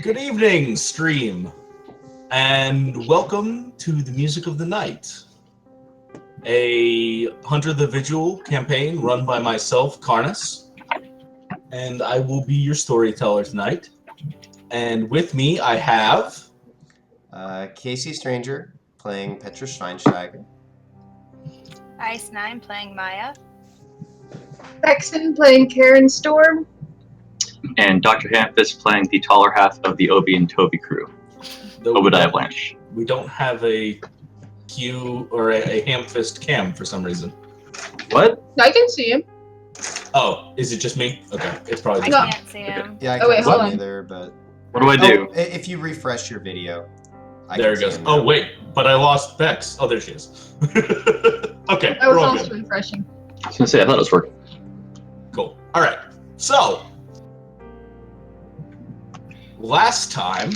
Good evening, stream, and welcome to the Music of the Night, a Hunter the Vigil campaign run by myself, Karnis, and I will be your storyteller tonight. And with me, I have kcStranger playing Petra Schweinsteiger. Ice9 playing Maya. Bexxan playing Karen Storm. And Dr. Hamfist playing the taller half of the Obi and Toby crew, Obadiah Blanche. We don't have a Q or a Hamfist cam for some reason. What? I can see him. Oh, is it just me? Okay, it's probably I just me. can't see him. Yeah, I Oh, wait, can't hold see on. either, but... What do I do? If you refresh your video, I There can it goes. see him Oh, now. wait, but I lost Bex. Oh, there she is. Okay, I was we're all also good. refreshing. I was gonna say, I thought it was working. Cool. All right. So, last time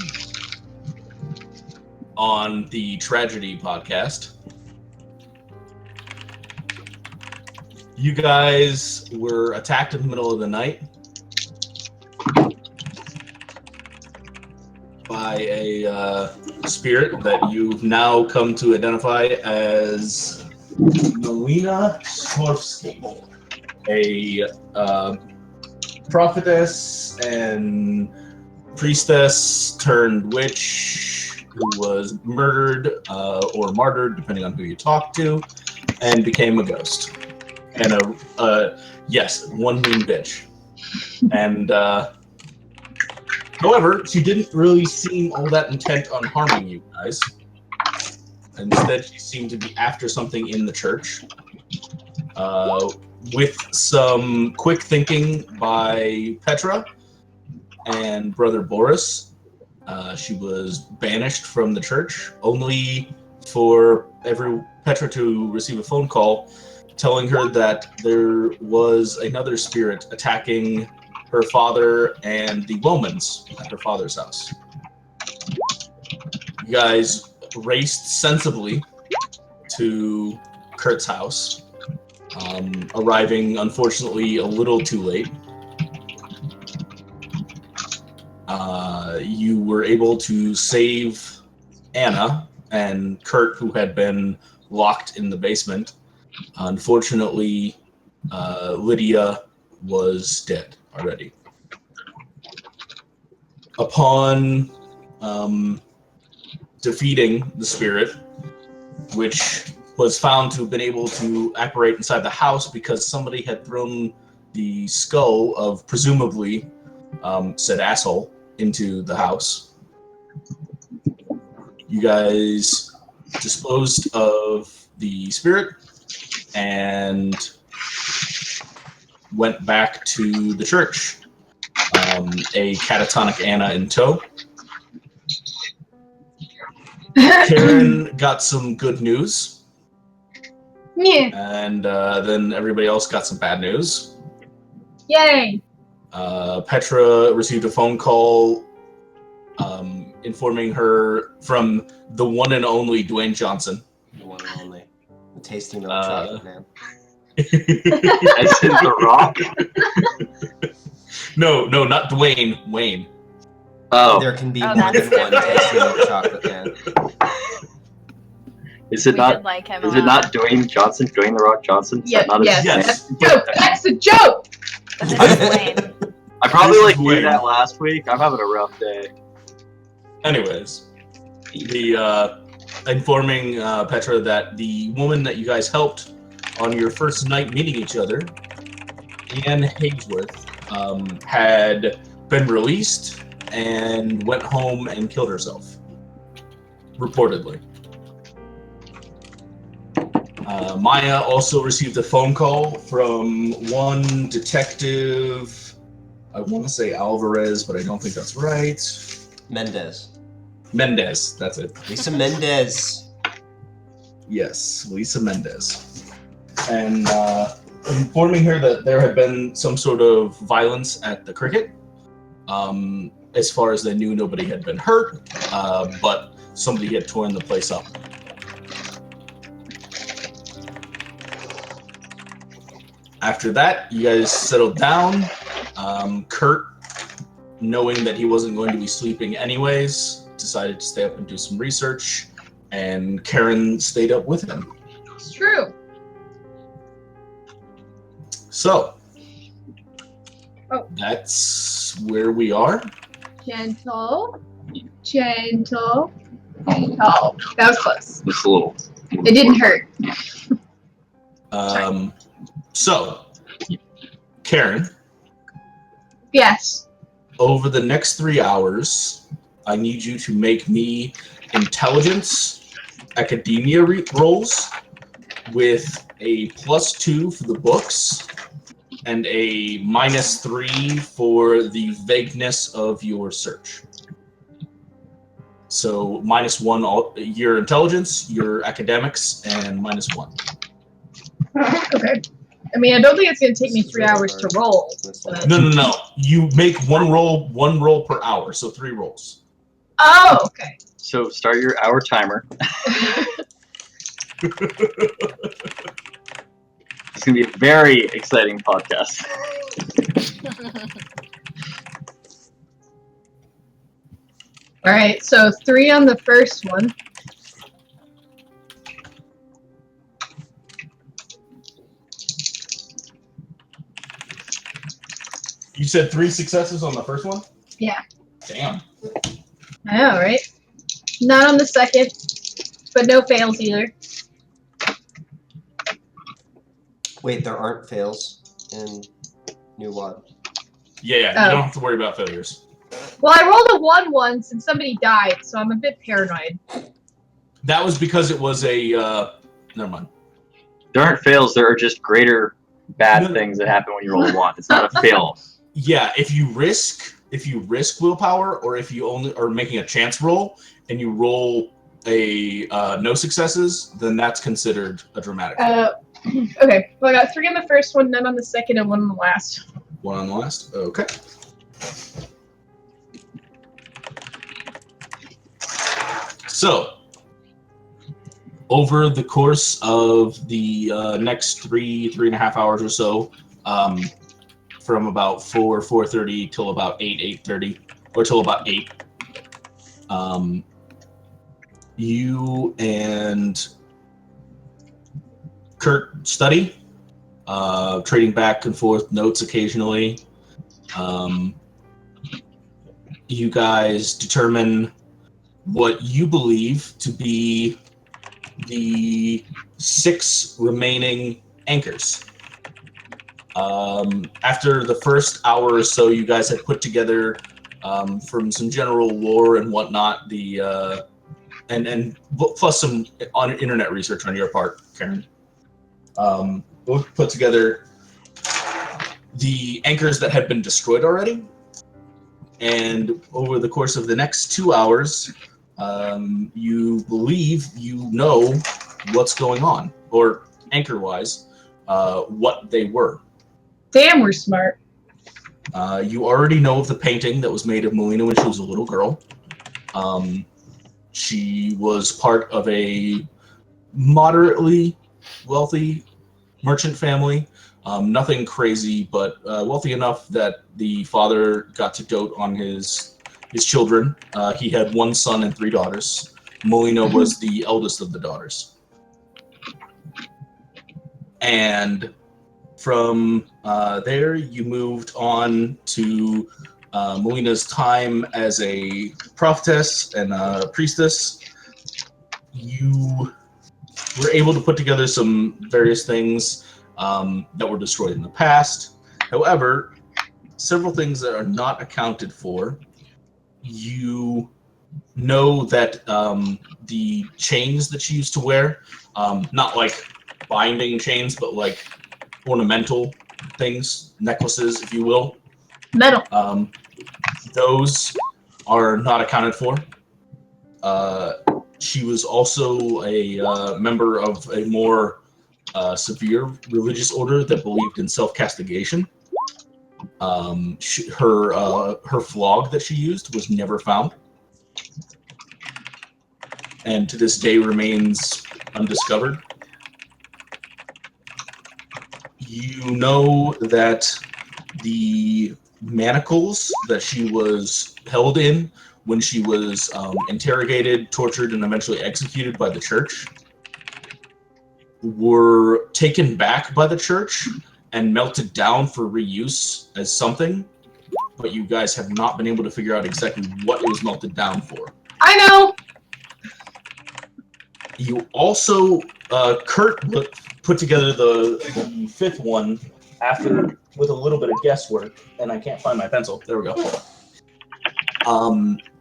on the Tragedy podcast, you guys were attacked in the middle of the night by a spirit that you've now come to identify as Melina Swarovski, a prophetess and priestess turned witch who was murdered or martyred, depending on who you talk to, and became a ghost. And yes, one mean bitch. And however, she didn't really seem all that intent on harming you guys. Instead, she seemed to be after something in the church. With some quick thinking by Petra and Brother Boris, she was banished from the church, only for Petra to receive a phone call telling her that there was another spirit attacking her father and the Womans at her father's house. You guys raced sensibly to Kurt's house, arriving unfortunately a little too late. You were able to save Anna and Kurt, who had been locked in the basement. Unfortunately, Lydia was dead already. Upon defeating the spirit, which was found to have been able to operate inside the house because somebody had thrown the skull of presumably said asshole into the house. You guys disposed of the spirit and went back to the church, a catatonic Anna in tow. Karen got some good news, Yeah. and then everybody else got some bad news. Yay. Petra received a phone call informing her from the one and only Dwayne Johnson. The one and only. The tasty milk chocolate man. As in The Rock? No, not Dwayne. Wayne. Oh, There can be Oh, more that's than one different. tasty milk chocolate man. is it We not? did like him Is a it lot. not Dwayne Johnson? Dwayne The Rock Johnson? Is Yeah, that not his yes. name? Yes. Joke. That's a joke. But this is Wayne. I probably This is like knew Wayne. that last week. I'm having a rough day. Anyways, the informing Petra that the woman that you guys helped on your first night meeting each other, Anne Hagesworth, had been released and went home and killed herself, reportedly. Maya also received a phone call from one detective, I want to say Alvarez, but I don't think that's right. Mendez, that's it. Lisa Mendez. Yes, Lisa Mendez. And informing her that there had been some sort of violence at the cricket. As far as they knew, nobody had been hurt, but somebody had torn the place up. After that, you guys settled down. Kurt knowing that he wasn't going to be sleeping anyways, decided to stay up and do some research, and Karen stayed up with him. It's true. So, Oh. that's where we are. Gentle. Gentle. Oh, that was close. Just a little. It didn't hurt. So, Karen, Yes. over the next 3 hours, I need you to make me intelligence, academia rolls with a +2 for the books and a -3 for the vagueness of your search. So -1 your intelligence, your academics, and -1. Okay. I mean, I don't think it's going to take me 3 hours to roll. But... No. You make one roll per hour, so 3 rolls. Oh, okay. So start your hour timer. It's going to be a very exciting podcast. All right, so 3 on the first one. You said 3 successes on the first one? Yeah. Damn. I know, right? Not on the second, but no fails either. Wait, there aren't fails in New One. Yeah, Oh. you don't have to worry about failures. Well, I rolled a 1 once and somebody died, so I'm a bit paranoid. That was because it was a, never mind. There aren't fails, there are just greater bad No. things that happen when you roll a 1. It's not a fail. Yeah, if you risk willpower, or if you only are making a chance roll and you roll a no successes, then that's considered a dramatic fail. Okay, well, I got 3 on the first one, none on the second, and 1 on the last. 1 on the last? Okay. So, over the course of the next 3.5 hours or so, from about 4:30 till about 8:30, or till about 8, you and Kurt study, trading back and forth notes occasionally. You guys determine what you believe to be the 6 remaining anchors. After the first hour or so, you guys had put together, from some general lore and whatnot, the and plus some on internet research on your part, Karen. We'll put together the anchors that had been destroyed already, and over the course of the next 2 hours, you believe you know what's going on, or anchor-wise, what they were. Damn, we're smart. You already know of the painting that was made of Melina when she was a little girl. She was part of a moderately wealthy merchant family. Nothing crazy, but wealthy enough that the father got to dote on his children. He had 1 son and 3 daughters. Melina was the eldest of the daughters. And from there, you moved on to Melina's time as a prophetess and a priestess. You were able to put together some various things that were destroyed in the past. However, several things that are not accounted for. You know that the chains that she used to wear, not like binding chains, but like ornamental things, necklaces, if you will. Metal. Those are not accounted for. She was also a member of a more severe religious order that believed in self-castigation. Her flog that she used was never found, and to this day remains undiscovered. You know that the manacles that she was held in when she was interrogated, tortured, and eventually executed by the church were taken back by the church and melted down for reuse as something, but you guys have not been able to figure out exactly what it was melted down for. I know! You also, Kurt put together the fifth one after with a little bit of guesswork, and I can't find my pencil. There we go.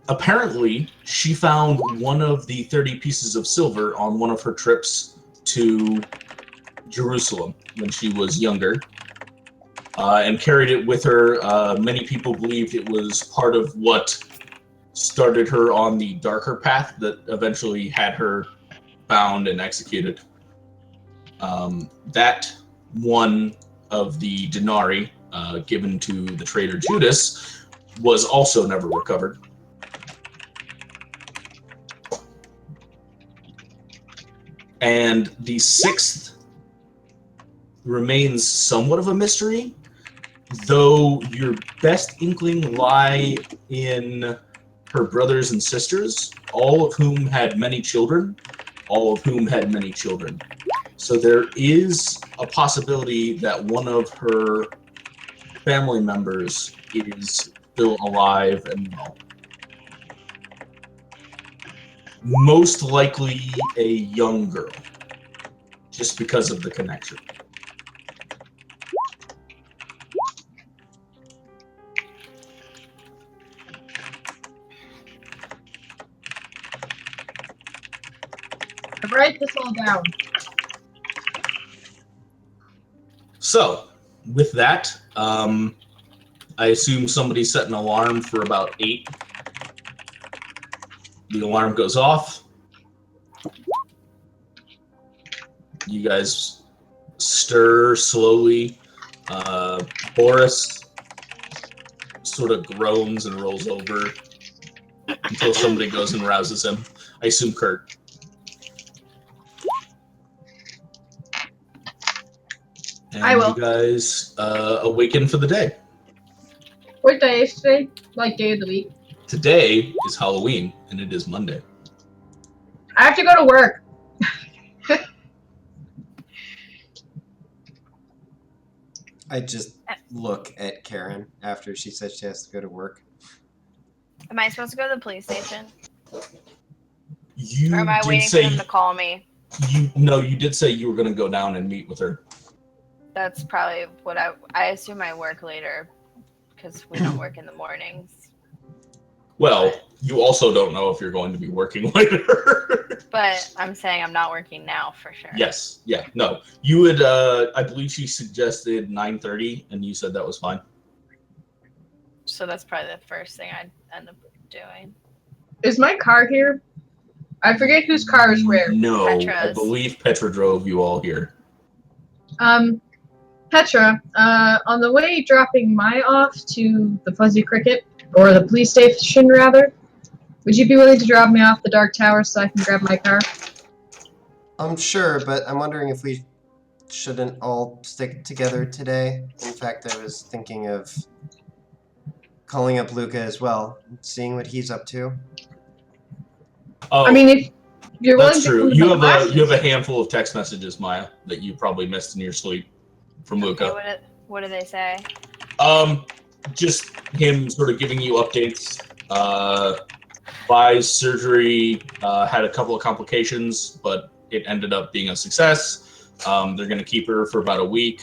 Apparently, she found one of the 30 pieces of silver on one of her trips to Jerusalem when she was younger, and carried it with her. Many people believed it was part of what started her on the darker path that eventually had her bound and executed. That one of the denarii given to the traitor Judas was also never recovered. And the sixth remains somewhat of a mystery, though your best inkling lie in her brothers and sisters, all of whom had many children, So there is a possibility that one of her family members is still alive and well. Most likely a young girl, just because of the connection. Write this all down. So, with that, I assume somebody set an alarm for about 8. The alarm goes off. You guys stir slowly. Boris sort of groans and rolls over until somebody goes and rouses him. I assume Kurt. And I will. you guys awaken for the day. What day is today? Like day of the week. Today is Halloween, and it is Monday. I have to go to work. I just look at Karen after she says she has to go to work. Am I supposed to go to the police station? You Or am I did waiting for say him to call me? you did say you were going to go down and meet with her. That's probably what I assume I work later because we don't work in the mornings. Well, you also don't know if you're going to be working later. But I'm saying I'm not working now for sure. Yes. Yeah. No. You would. I believe she suggested 9:30, and you said that was fine. So that's probably the first thing I'd end up doing. Is my car here? I forget whose car is where. No, I Petra's. believe Petra drove you all here. Petra, on the way dropping Maya off to the Fuzzy Cricket, or the police station rather, would you be willing to drop me off the Dark Tower so I can grab my car? I'm sure, but I'm wondering if we shouldn't all stick together today. In fact, I was thinking of calling up Luca as well, seeing what he's up to. Oh, I mean, if you're willing that's to true. come to You the have classes- you have a handful of text messages, Maya, that you probably missed in your sleep from Luca. Okay, what do they say? Just him sort of giving you updates. Vi's surgery had a couple of complications, but it ended up being a success. They're going to keep her for about a week.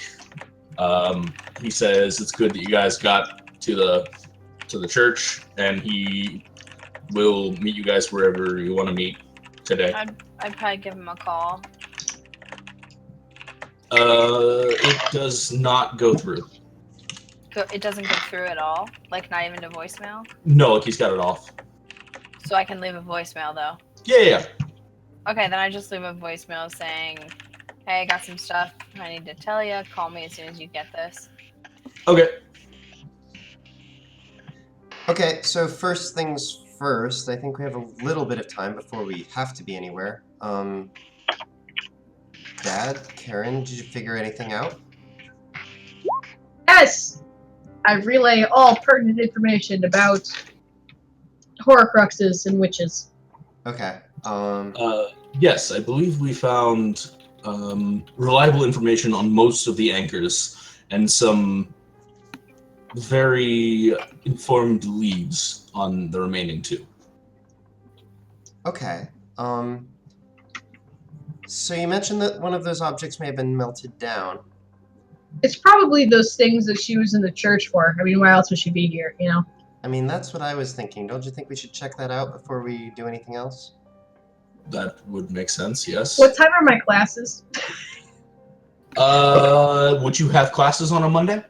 He says it's good that you guys got to the church, and he will meet you guys wherever you want to meet today. I'd probably give him a call. It does not go through. It doesn't go through at all? Like, not even to voicemail? No, like he's got it off. So I can leave a voicemail, though? Yeah. Okay, then I just leave a voicemail saying, hey, I got some stuff I need to tell you. Call me as soon as you get this. Okay. Okay, so first things first, I think we have a little bit of time before we have to be anywhere. Dad, Karen, did you figure anything out? Yes! I relay all pertinent information about Horcruxes and witches. Okay. Yes, I believe we found reliable information on most of the anchors and some very informed leads on the remaining 2. Okay. So you mentioned that one of those objects may have been melted down. It's probably those things that she was in the church for. I mean, why else would she be here, you know? I mean, that's what I was thinking. Don't you think we should check that out before we do anything else? That would make sense, yes. What time are my classes? Would you have classes on a Monday?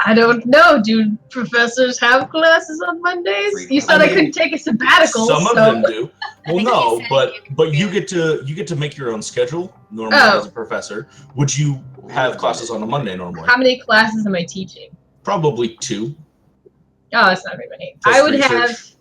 I don't know. Do professors have classes on Mondays? You said I couldn't take a sabbatical. Some of them do. Well, think no, he said but you get to make your own schedule normally as a professor. Would you have classes on a Monday normally? How many classes am I teaching? Probably 2. Oh, that's not very many. Plus I would research.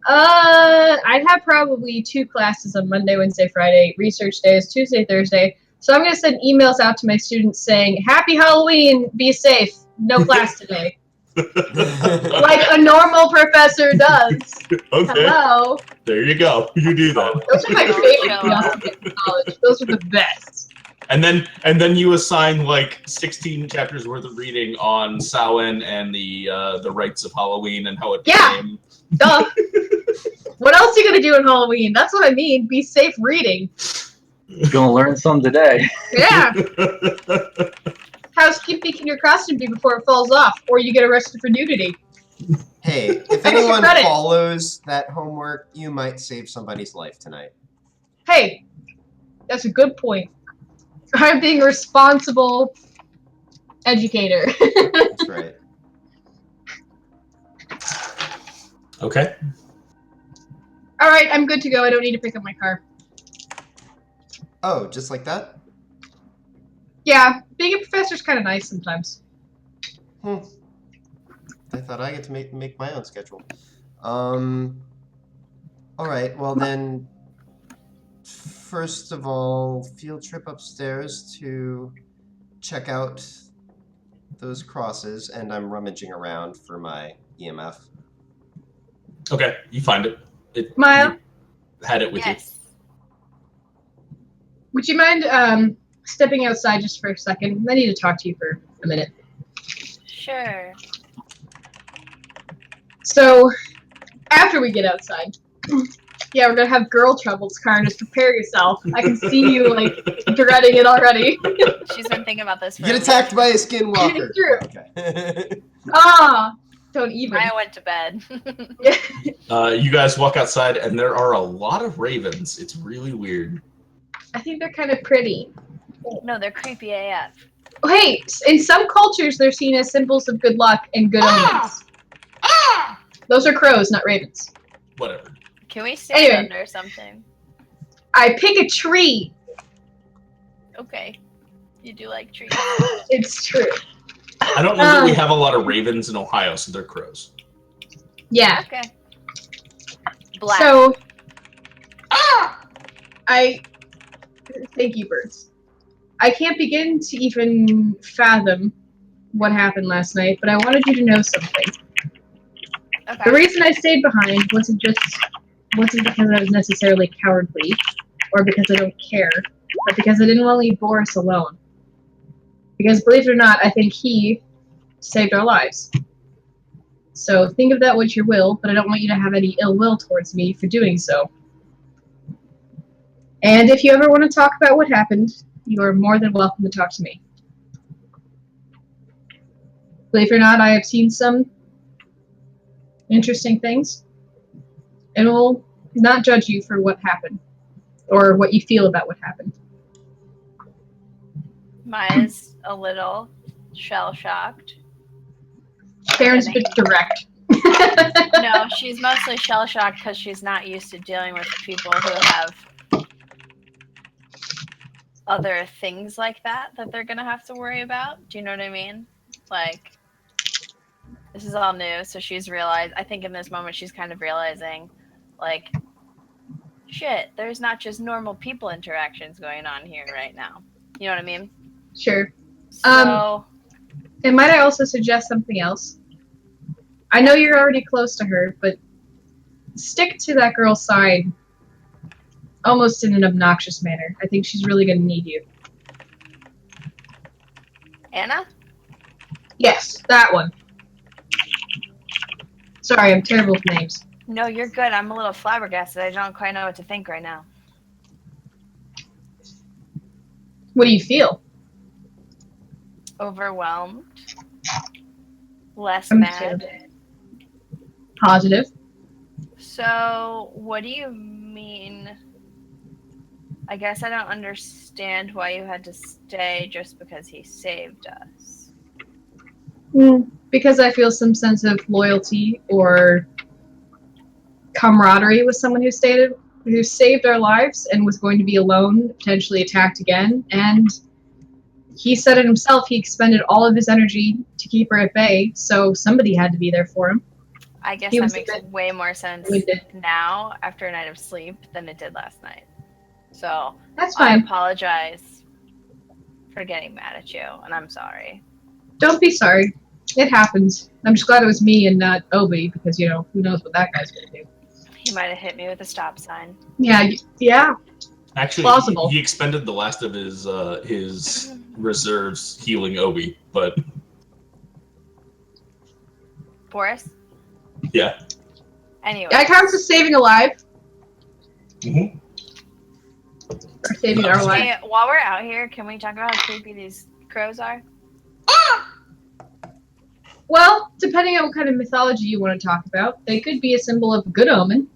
I'd have probably 2 classes on Monday, Wednesday, Friday. Research days, Tuesday, Thursday. So I'm going to send emails out to my students saying, Happy Halloween, be safe, no class today. Like a normal professor does. Okay. Hello. There you go. You do that. Those are my favorite classes in college. Those are the best. And then you assign like 16 chapters worth of reading on Samhain and the rites of Halloween and how it became. Duh. What else are you going to do on Halloween? That's what I mean. Be safe reading. Gonna learn some today. Yeah. Housekeeping can your costume be before it falls off, or you get arrested for nudity? Hey, if anyone follows that homework, you might save somebody's life tonight. Hey, that's a good point. I'm being a responsible educator. That's right. Okay. All right, I'm good to go. I don't need to pick up my car. Oh, just like that? Yeah, being a professor's kind of nice sometimes. I thought I get to make my own schedule. Alright, well then, first of all, field trip upstairs to check out those crosses, and I'm rummaging around for my EMF. Okay, you find it. Maya? You had it with you. Would you mind stepping outside just for a second? I need to talk to you for a minute. Sure. So, after we get outside, yeah, we're gonna have girl troubles, Karnis. Prepare yourself. I can see you, like, dreading it already. She's been thinking about this for Get attacked by a skinwalker! It's true. Okay. Don't even. I went to bed. You guys walk outside, and there are a lot of ravens. It's really weird. I think they're kind of pretty. No, they're creepy AF. Hey, in some cultures, they're seen as symbols of good luck and good omens. Those are crows, not ravens. Whatever. Can we stand under something? I pick a tree. Okay. You do like trees. It's true. I don't know that we have a lot of ravens in Ohio, so they're crows. Yeah. Okay. Black. So, thank you, birds. I can't begin to even fathom what happened last night, but I wanted you to know something. Okay. The reason I stayed behind wasn't because I was necessarily cowardly, or because I don't care, but because I didn't want to leave Boris alone. Because believe it or not, I think he saved our lives. So think of that what you will, but I don't want you to have any ill will towards me for doing so. And if you ever want to talk about what happened, you are more than welcome to talk to me. Believe it or not, I have seen some interesting things, and will not judge you for what happened, or what you feel about what happened. Maya's a little shell-shocked. Sharon's a bit direct. No, she's mostly shell-shocked because she's not used to dealing with people who have other things like that they're gonna have to worry about. Do you know what I mean? Like, this is all new, so she's realized, I think in this moment she's kind of realizing, like, shit, there's not just normal people interactions going on here right now. You know what I mean? Sure. So, And might I also suggest something else? I know you're already close to her, but stick to that girl's side almost in an obnoxious manner. I think she's really going to need you. Anna? Yes, that one. Sorry, I'm terrible with names. No, you're good. I'm a little flabbergasted. I don't quite know what to think right now. What do you feel? Overwhelmed. Less I'm mad. Positive. So, what do you mean? I guess I don't understand why you had to stay just because he saved us. Because I feel some sense of loyalty or camaraderie with someone who saved our lives and was going to be alone, potentially attacked again. And he said it himself, he expended all of his energy to keep her at bay, so somebody had to be there for him. I guess that makes way more sense now after a night of sleep than it did last night. So that's fine. I apologize for getting mad at you, and I'm sorry. Don't be sorry. It happens. I'm just glad it was me and not Obi, because, you know, who knows what that guy's going to do. He might have hit me with a stop sign. Yeah. Actually, plausible. He expended the last of his reserves healing Obi, but... Boris? Yeah. Anyway. That counts as saving a life. Mm-hmm. Or saving our life. Hey, while we're out here, can we talk about how creepy these crows are? Well, depending on what kind of mythology you want to talk about, they could be a symbol of good omen.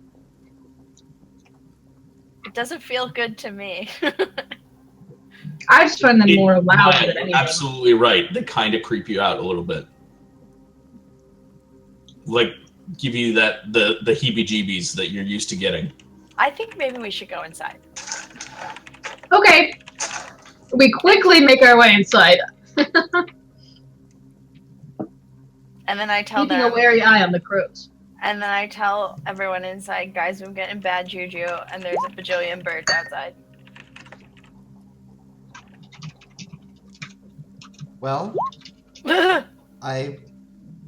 It doesn't feel good to me. I just find them more loud than anything. Absolutely right. They kind of creep you out a little bit. Like, give you the heebie-jeebies that you're used to getting. I think maybe we should go inside. Okay. We quickly make our way inside. And then I tell Keeping them... a wary eye on the crows. And then I tell everyone inside, guys, I'm getting bad juju, and there's a bajillion birds outside. Well, I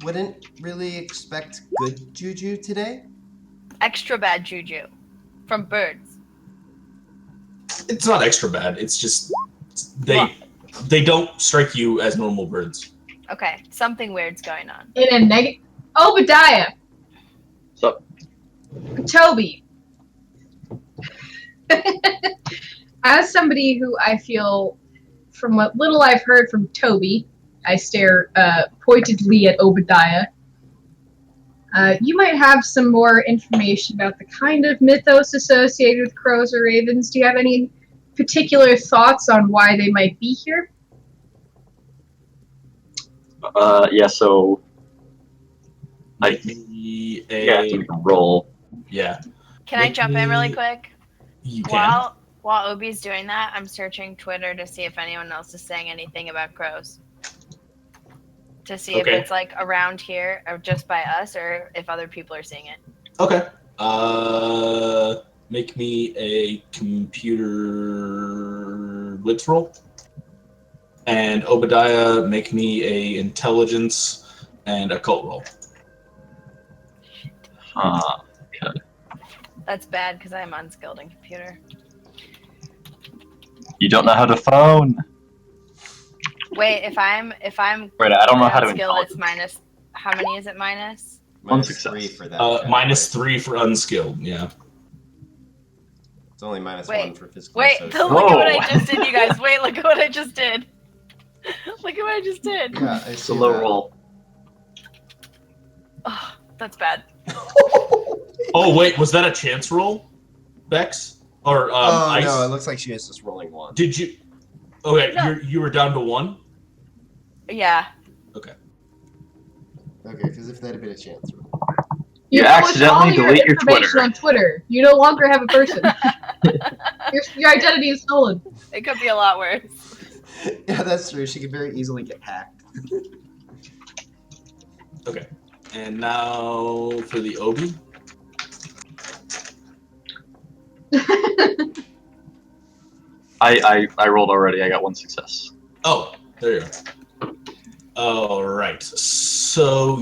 wouldn't really expect good juju today. Extra bad juju. From birds. It's not extra bad. It's just... They don't strike you as normal birds. Okay, something weird's going on. In a negative... Obadiah! What's up? Toby. As somebody who I feel, from what little I've heard from Toby, I stare pointedly at Obadiah. You might have some more information about the kind of mythos associated with crows or ravens. Do you have any particular thoughts on why they might be here? Yeah, so... I have to roll. Yeah. Can I jump in really quick? You can. While Obi's doing that, I'm searching Twitter to see if anyone else is saying anything about crows. To see if it's like around here or just by us or if other people are seeing it. Okay. Make me a computer blitz roll. And Obadiah, make me a intelligence and occult roll. Okay. That's bad because I'm unskilled in computer. You don't know how to phone. Wait, if I'm Right, I don't know how to unskilled, it's minus. How many is it minus? One -3 success. for that. -3 for unskilled. Yeah. It's only -1 for physical. Wait, look at what I just did, you guys. Wait, look at what I just did. Look at what I just did. Yeah, I It's see a low that. roll. Oh, that's bad. Oh wait, was that a chance roll, Bex? Or Ice? No, it looks like she is just rolling 1. Did you? Okay, No. you were down to 1. Yeah. Okay. Okay, because if that had been a chance roll. You published accidentally all your delete your information Twitter. on Twitter. You no longer have a person. your identity is stolen. It could be a lot worse. Yeah, that's true. She could very easily get hacked. Okay. And now for the Obi. I rolled already. I got 1 success. Oh, there you go. All right. So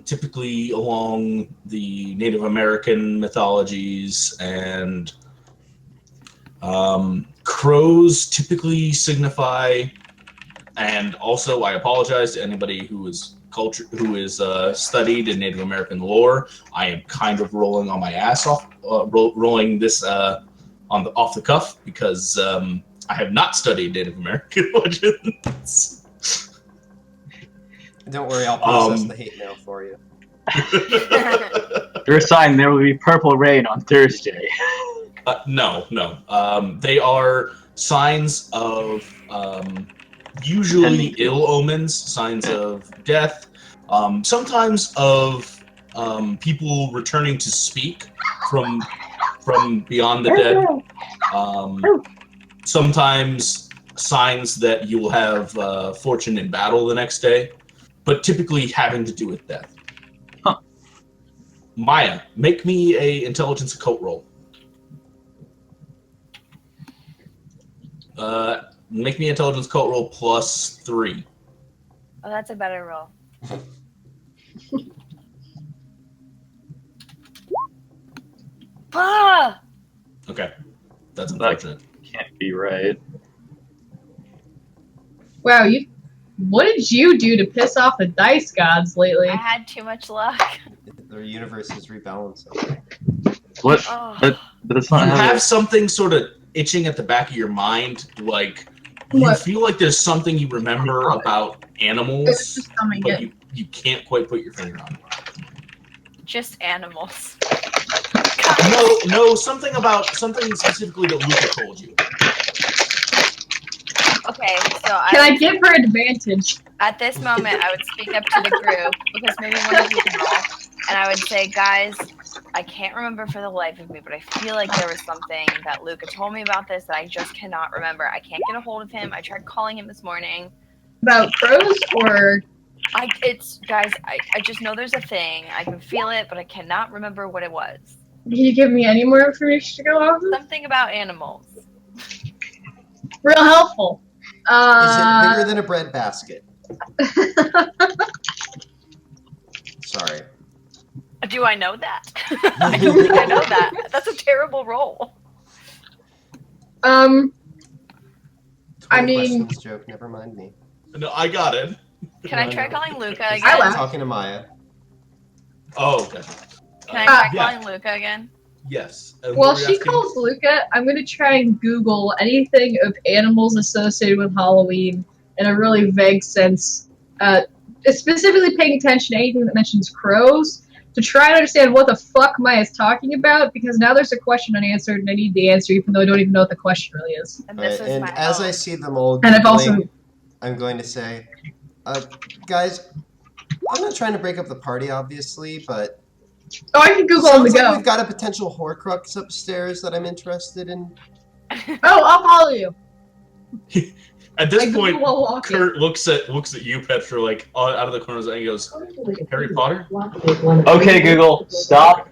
typically along the Native American mythologies and crows typically signify, and also I apologize to anybody who is studied in Native American lore. I am kind of rolling on my ass rolling this off the cuff because I have not studied Native American legends. Don't worry, I'll process the hate mail for you. They're a sign there will be purple rain on Thursday. No. They are signs of usually ill omens, signs of death, sometimes of people returning to speak from beyond the dead. Sometimes signs that you will have fortune in battle the next day, but typically having to do with death. Huh. Maya, make me a intelligence occult roll. Make me intelligence occult roll +3. Oh, that's a better roll. Ah! Okay, that's unfortunate. Can't be right. Wow, what did you do to piss off the dice gods lately? I had too much luck. The universe is rebalancing. What? Oh. But it's not You how have something sort of itching at the back of your mind, like you What? feel like there's something you remember about It was animals, just coming but in. you can't quite put your finger on it. Just animals. No, something specifically that Luca told you. Okay, so Can I give her advantage? at this moment, I would speak up to the group because maybe one of you can roll, and I would say, guys, I can't remember for the life of me, but I feel like there was something that Luca told me about this that I just cannot remember. I can't get a hold of him. I tried calling him this morning. About crows or... Guys, I just know there's a thing. I can feel it, but I cannot remember what it was. Can you give me any more information to go off of? Something about animals. Real helpful. Is it bigger than a bread basket? Sorry. Do I know that? I don't think I know that. That's a terrible roll. I 20 mean... questions joke, never mind me. No, I got it. Can I try calling Luca I again? laughed. I'm talking to Maya. Oh, okay. Can I try yeah. calling Luca again? Yes. And While what were you she asking? calls Luca, I'm going to try and Google anything of animals associated with Halloween in a really vague sense. Specifically paying attention to anything that mentions crows to try to understand what the fuck Maya's talking about, because now there's a question unanswered and I need the answer even though I don't even know what the question really is. And this Right, is and my as hope. I see them all And I've also... Googling, I'm going to say, guys, I'm not trying to break up the party, obviously, but Oh, I can Google on the sounds like go. we've got a potential Horcrux upstairs that I'm interested in. Oh, I'll follow you. At this I Google point, while walking. Kurt looks at you, Petra, like out of the corner of his eye, and he goes, "Harry Potter." Okay, Google, stop.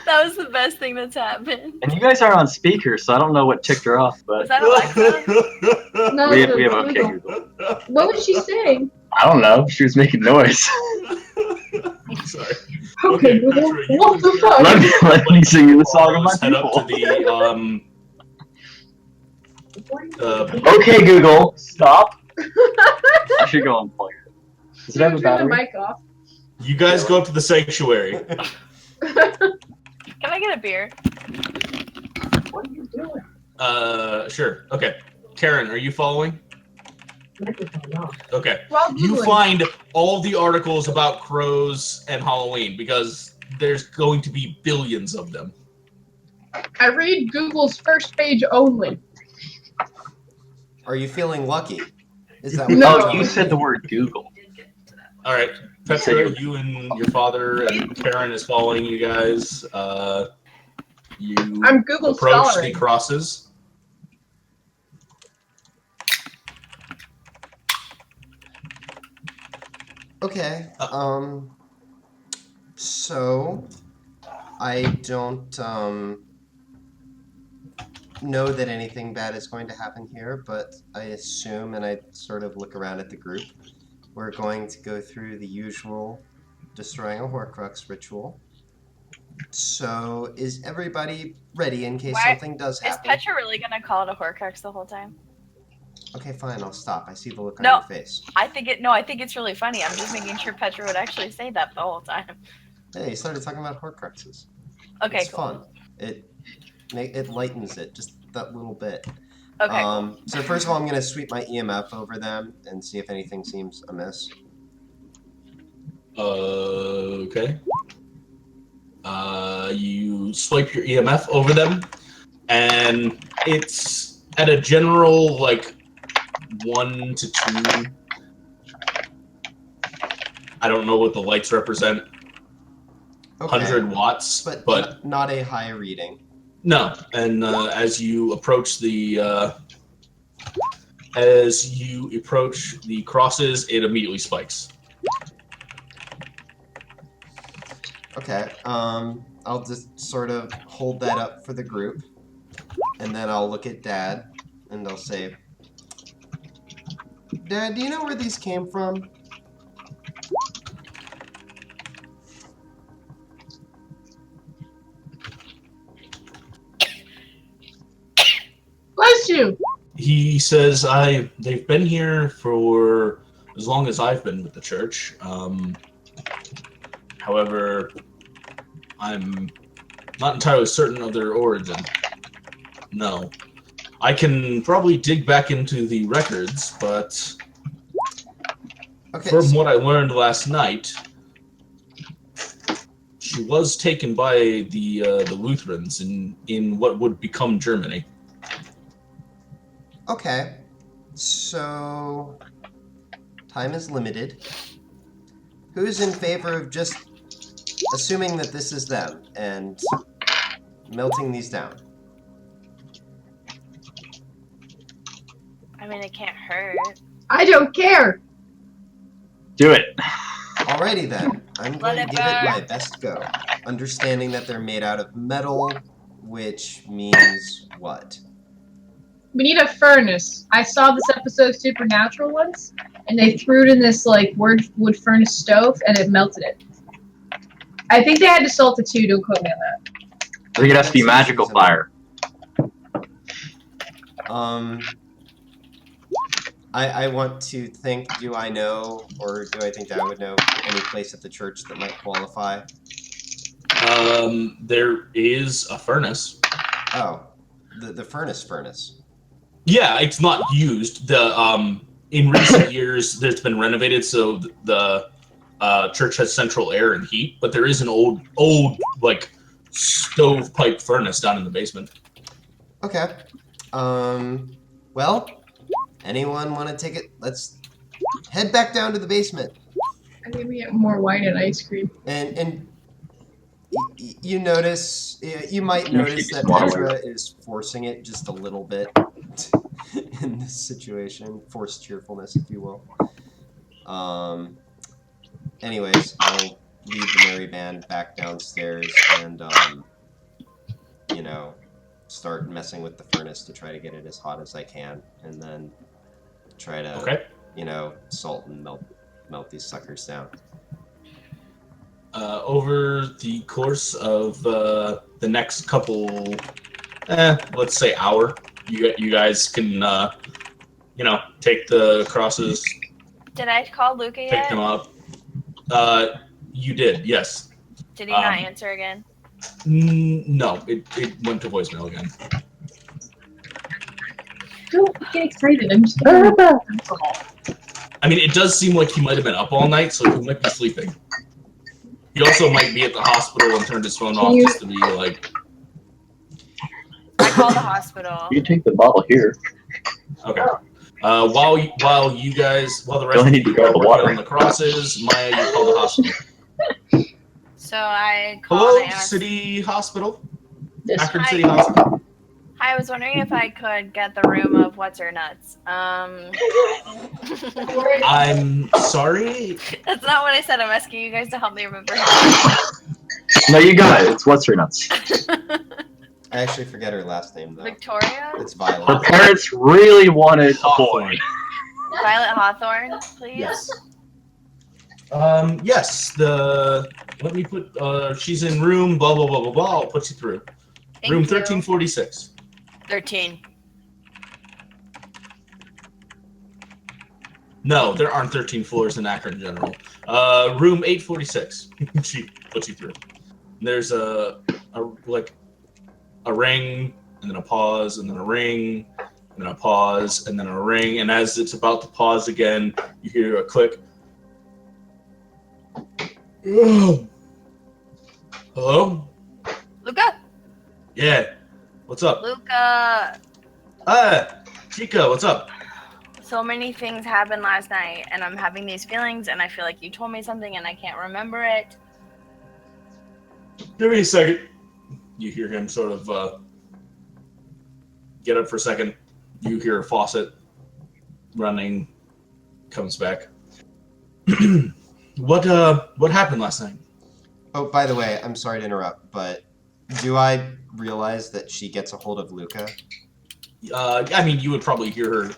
That was the best thing that's happened. And you guys are on speaker, so I don't know what ticked her off, Was but that Alexa? No, we no, have no, okay no. Google. What was she saying? I don't know. She was making noise. Sorry. Okay, Google. Petra, you What and the Kurt, fuck? Let me sing you the song of my head up to people. the Okay, Google, stop. I should go unplug it. Does it have a Turn the battery? mic off. you guys go up to the sanctuary. Can I get a beer? What are you doing? Sure. Okay. Karen, are you following? Okay. Well, You Googling. find all the articles about crows and Halloween because there's going to be billions of them. I read Google's first page only. Are you feeling lucky? Is that what No. you're Oh, telling you said me? the word Google. All right, Petra, you and your father and Karen is following you guys. You I'm Google approach scholaring. the crosses. Okay. So I don't know that anything bad is going to happen here, but I assume, and I sort of look around at the group, we're going to go through the usual destroying a Horcrux ritual. So, is everybody ready in case something does Is happen? Petra really gonna call it a Horcrux the whole time? Okay, fine, I'll stop. I see the look on No. your face. I think it's really funny. I'm just making sure Petra would actually say that the whole time. Hey, you started talking about Horcruxes. Okay, It's cool. fun. It lightens it just that little bit. Okay, cool. So first of all, I'm going to sweep my EMF over them and see if anything seems amiss. Okay. You swipe your EMF over them, and it's at a general, like, 1 to 2. I don't know what the lights represent. Okay. 100 watts, but not a high reading. No, and as you approach the crosses, it immediately spikes. Okay. I'll just sort of hold that up for the group, and then I'll look at Dad, and I'll say, "Dad, do you know where these came from?" Bless you! He says, they've been here for as long as I've been with the church. However, I'm not entirely certain of their origin. No. I can probably dig back into the records, but from what I learned last night, she was taken by the Lutherans in what would become Germany. Okay, so time is limited. Who's in favor of just assuming that this is them and melting these down? I mean, it can't hurt. I don't care! Do it. Alrighty then, I'm going to it give it my burn. best go. Understanding that they're made out of metal, which means what? We need a furnace. I saw this episode of Supernatural once, and they threw it in this like wood furnace stove, and it melted it. I think they had to salt it too. Don't quote me on that. I think it has to be magical fire. I want to think, do I know, or do I think that I would know any place at the church that might qualify? There is a furnace. Oh, the furnace. Yeah, it's not used. In recent years, it's been renovated, so the church has central air and heat. But there is an old like stovepipe furnace down in the basement. Okay. Well, anyone want to take it? Let's head back down to the basement. I think we get more wine and ice cream. And you notice, you might notice that Petra is forcing it just a little bit in this situation. Forced cheerfulness, if you will. Anyways, I'll lead the merry band back downstairs and, you know, start messing with the furnace to try to get it as hot as I can, and then try to, you know, salt and melt these suckers down. Over the course of the next couple, let's say hour, you guys can, you know, take the crosses. Did I call Luca yet? Pick them up. You did, yes. Did he not answer again? No, it went to voicemail again. Don't get excited. I'm just getting alcohol. I mean, it does seem like he might have been up all night, so he might be sleeping. He also might be at the hospital and turned his phone off just to be like... I called the hospital. You can take the bottle here. Okay. While the rest of you are working on the crosses, Maya, you call the hospital. So I called. Hello, City Hospital. Akron City Hospital. Hi, I was wondering if I could get the room of What's Her Nuts. I'm sorry. That's not what I said. I'm asking you guys to help me remember. No, you got it. It's What's Her Nuts. I actually forget her last name, though. Victoria? It's Violet. Her parents really wanted a boy. Hawthorne. Violet Hawthorne, please? Yes. Yes, let me put, she's in room, blah, blah, blah, blah, blah, I'll put you through. Thank Room you. 1346. 13. No, there aren't 13 floors in Akron General. Room 846. She puts you through. There's a ring, and then a pause, and then a ring, and then a pause, and then a ring, and as it's about to pause again, you hear a click. Hello? Luca? Yeah. What's up? Luca! Chica, what's up? So many things happened last night, and I'm having these feelings, and I feel like you told me something, and I can't remember it. Give me a second. You hear him sort of get up for a second. You hear a faucet running, comes back. What happened last night? Oh, by the way, I'm sorry to interrupt, but do I realize that she gets a hold of Luca? I mean, you would probably hear her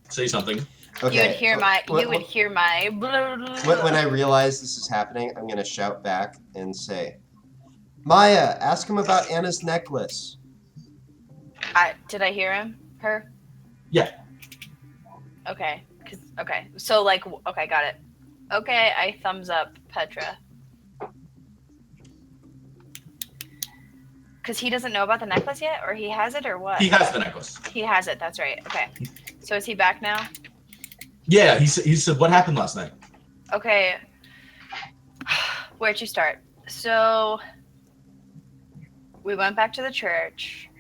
say something. Okay. You would hear my. When I realize this is happening, I'm gonna shout back and say, "Maya, ask him about Anna's necklace." Did I hear him? Her? Yeah. Okay. So okay, got it. Okay, I thumbs up Petra. Because he doesn't know about the necklace yet, or he has it, or what? He has the necklace. He has it. That's right. Okay. So is he back now? Yeah. He said, "What happened last night?" Okay. Where'd you start? So we went back to the church.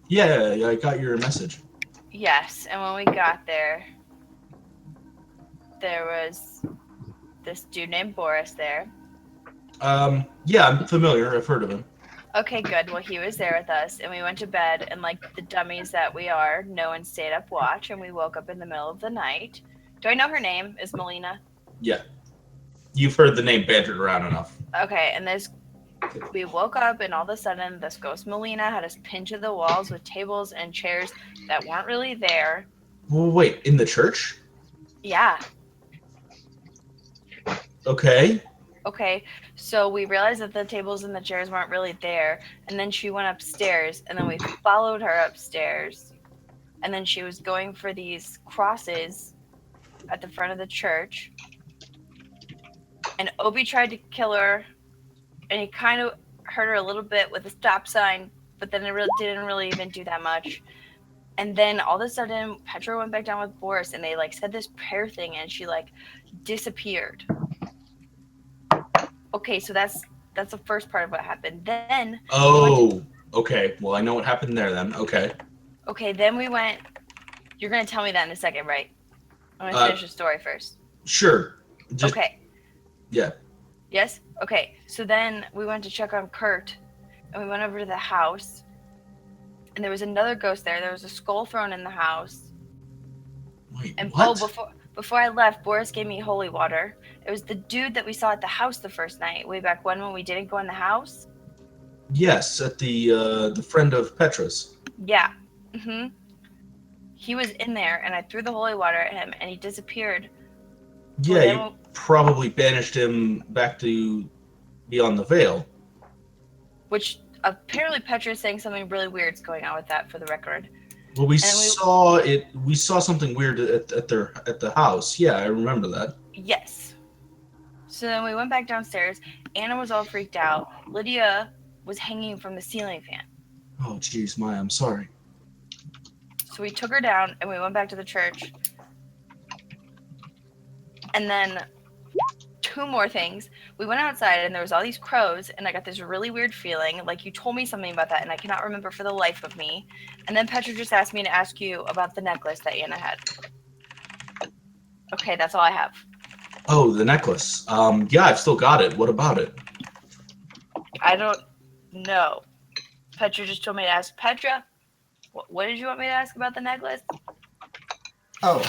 Yeah, I got your message. Yes, and when we got there, there was this dude named Boris there. Yeah, I'm familiar. I've heard of him. Okay, good. Well, he was there with us, and we went to bed, and like the dummies that we are, no one stayed up watch, and we woke up in the middle of the night. Do I know her name? Is Melina? Yeah. You've heard the name bantered around enough. Okay, and we woke up, and all of a sudden, this ghost Melina had us pinned to the walls with tables and chairs that weren't really there. Well, wait, in the church? Yeah. Okay. Okay, so we realized that the tables and the chairs weren't really there, and then she went upstairs, and then we followed her upstairs, and then she was going for these crosses at the front of the church, and Obi tried to kill her, and he kind of hurt her a little bit with a stop sign, but then it really didn't really even do that much. And then all of a sudden, Petra went back down with Boris, and they like said this prayer thing, and she like disappeared. Okay, so that's the first part of what happened. Then okay. Well, I know what happened there then. Okay. Okay, then we went. You're gonna tell me that in a second, right? I'm gonna finish the story first. Sure. Okay. Yeah. Yes? Okay. So then we went to check on Kurt, and we went over to the house, and there was another ghost there. There was a skull thrown in the house. Wait, and what? Before I left, Boris gave me holy water. It was the dude that we saw at the house the first night, way back when we didn't go in the house. Yes, at the friend of Petra's. Yeah. Mhm. He was in there, and I threw the holy water at him, and he disappeared. Yeah, you probably banished him back to beyond the veil. Which apparently Petra is saying something really weird's going on with that, for the record. Well, we saw it. We saw something weird at the house. Yeah, I remember that. Yes. So then we went back downstairs. Anna was all freaked out. Lydia was hanging from the ceiling fan. Oh, jeez, Maya, I'm sorry. So we took her down, and we went back to the church. And then two more things. We went outside, and there was all these crows, and I got this really weird feeling, like you told me something about that, and I cannot remember for the life of me. And then Petra just asked me to ask you about the necklace that Anna had. Okay, that's all I have. Oh, the necklace. Yeah, I've still got it. What about it? I don't know. Petra just told me to ask. Petra, what did you want me to ask about the necklace? Oh,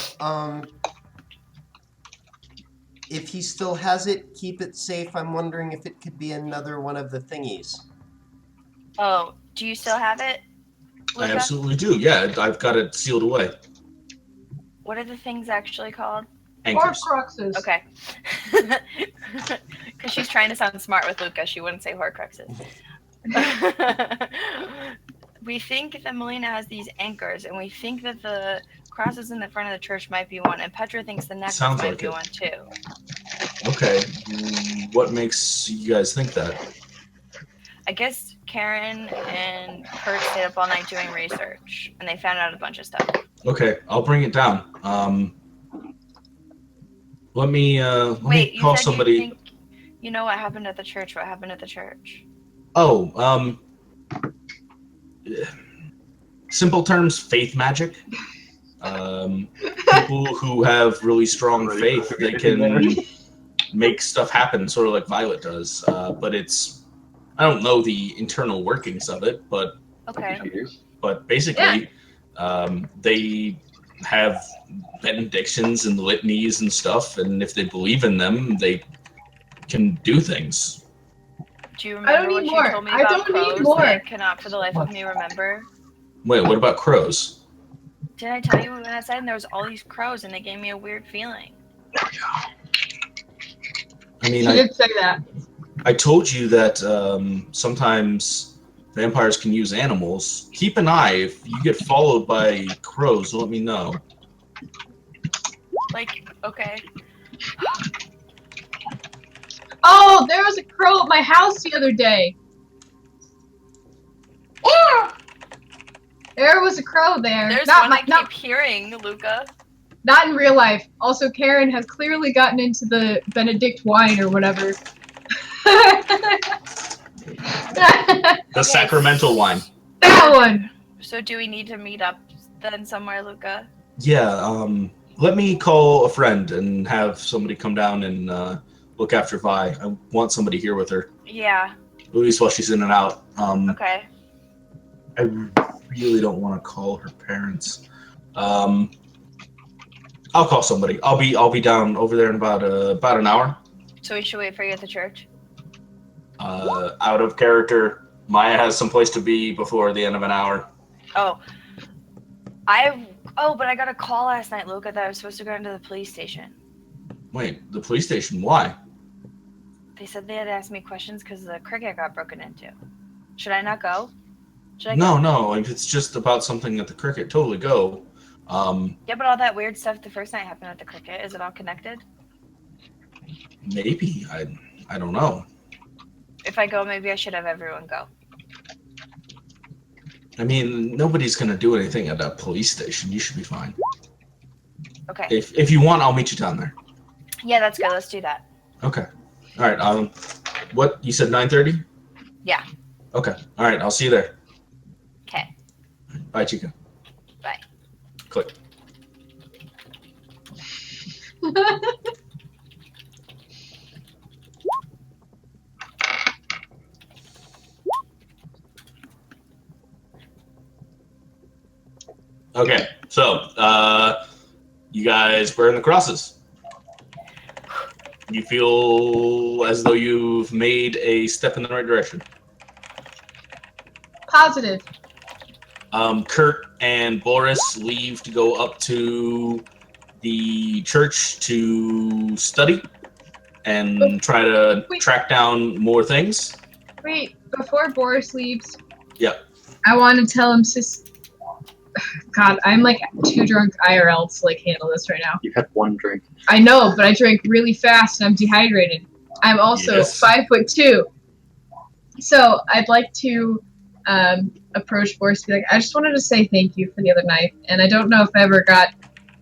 if he still has it, keep it safe. I'm wondering if it could be another one of the thingies. Oh, Do you still have it, I Luca? absolutely do. Yeah, I've got it sealed away. What are the things actually called? Anchors. Horcruxes. Okay. Because she's trying to sound smart with Luca. She wouldn't say Horcruxes. We think that Melina has these anchors, and we think that the crosses in the front of the church might be one, and Petra thinks the necklace Sounds might like be it. one too. Okay. What makes you guys think that? I guess Karen and Kurt stayed up all night doing research, and they found out a bunch of stuff. Okay, I'll bring it down. Let me Wait, call you said somebody. you think you know what happened at the church? What happened at the church? Oh, simple terms, faith magic. People who have really strong faith, they can make stuff happen, sort of like Violet does. But I don't know the internal workings of it, but Okay. basically, they have benedictions and litanies and stuff, and if they believe in them, they can do things. Do you remember what you told me about don't need crows more. that I cannot for the life of me remember? Wait, what about crows? Didn't I tell you when I said there was all these crows and they gave me a weird feeling? I mean, She did say that. I told you that sometimes vampires can use animals. Keep an eye. If you get followed by crows, let me know. Like, okay. Oh, there was a crow at my house the other day. There was a crow there. There's not one I keep hearing, Luca. Not in real life. Also, Karen has clearly gotten into the Benedict wine or whatever. The sacramental wine. That one. So do we need to meet up then somewhere, Luca? Yeah, let me call a friend and have somebody come down and look after Vi. I want somebody here with her. Yeah. At least while she's in and out. Okay. I really don't want to call her parents. I'll call somebody. I'll be down over there in about an hour. So we should wait for you at the church? Out of character. Maya has someplace to be before the end of an hour. Oh. But I got a call last night, Luca, that I was supposed to go into the police station. Wait, the police station? Why? They said they had asked me questions because the cricket got broken into. Should I not go? Should I No, go? no. If it's just about something at the cricket, totally go. Yeah, but all that weird stuff the first night happened at the cricket. Is it all connected? Maybe. I don't know. If I go, maybe I should have everyone go. I mean, nobody's gonna do anything at that police station. You should be fine. Okay. If you want, I'll meet you down there. Yeah, that's good. Let's do that. Okay. All right. What you said? 9:30? Yeah. Okay. All right. I'll see you there. Okay. Bye, Chica. Bye. Click. Okay, so you guys burn the crosses. You feel as though you've made a step in the right direction. Positive. Kurt and Boris leave to go up to the church to study and try to track down more things. Wait, before Boris leaves. Yep. I want to tell him, God, I'm like too drunk IRL to like handle this right now. You had one drink. I know, but I drank really fast and I'm dehydrated. I'm also 5'2". So I'd like to approach Boris and be like, I just wanted to say thank you for the other night, and I don't know if I ever got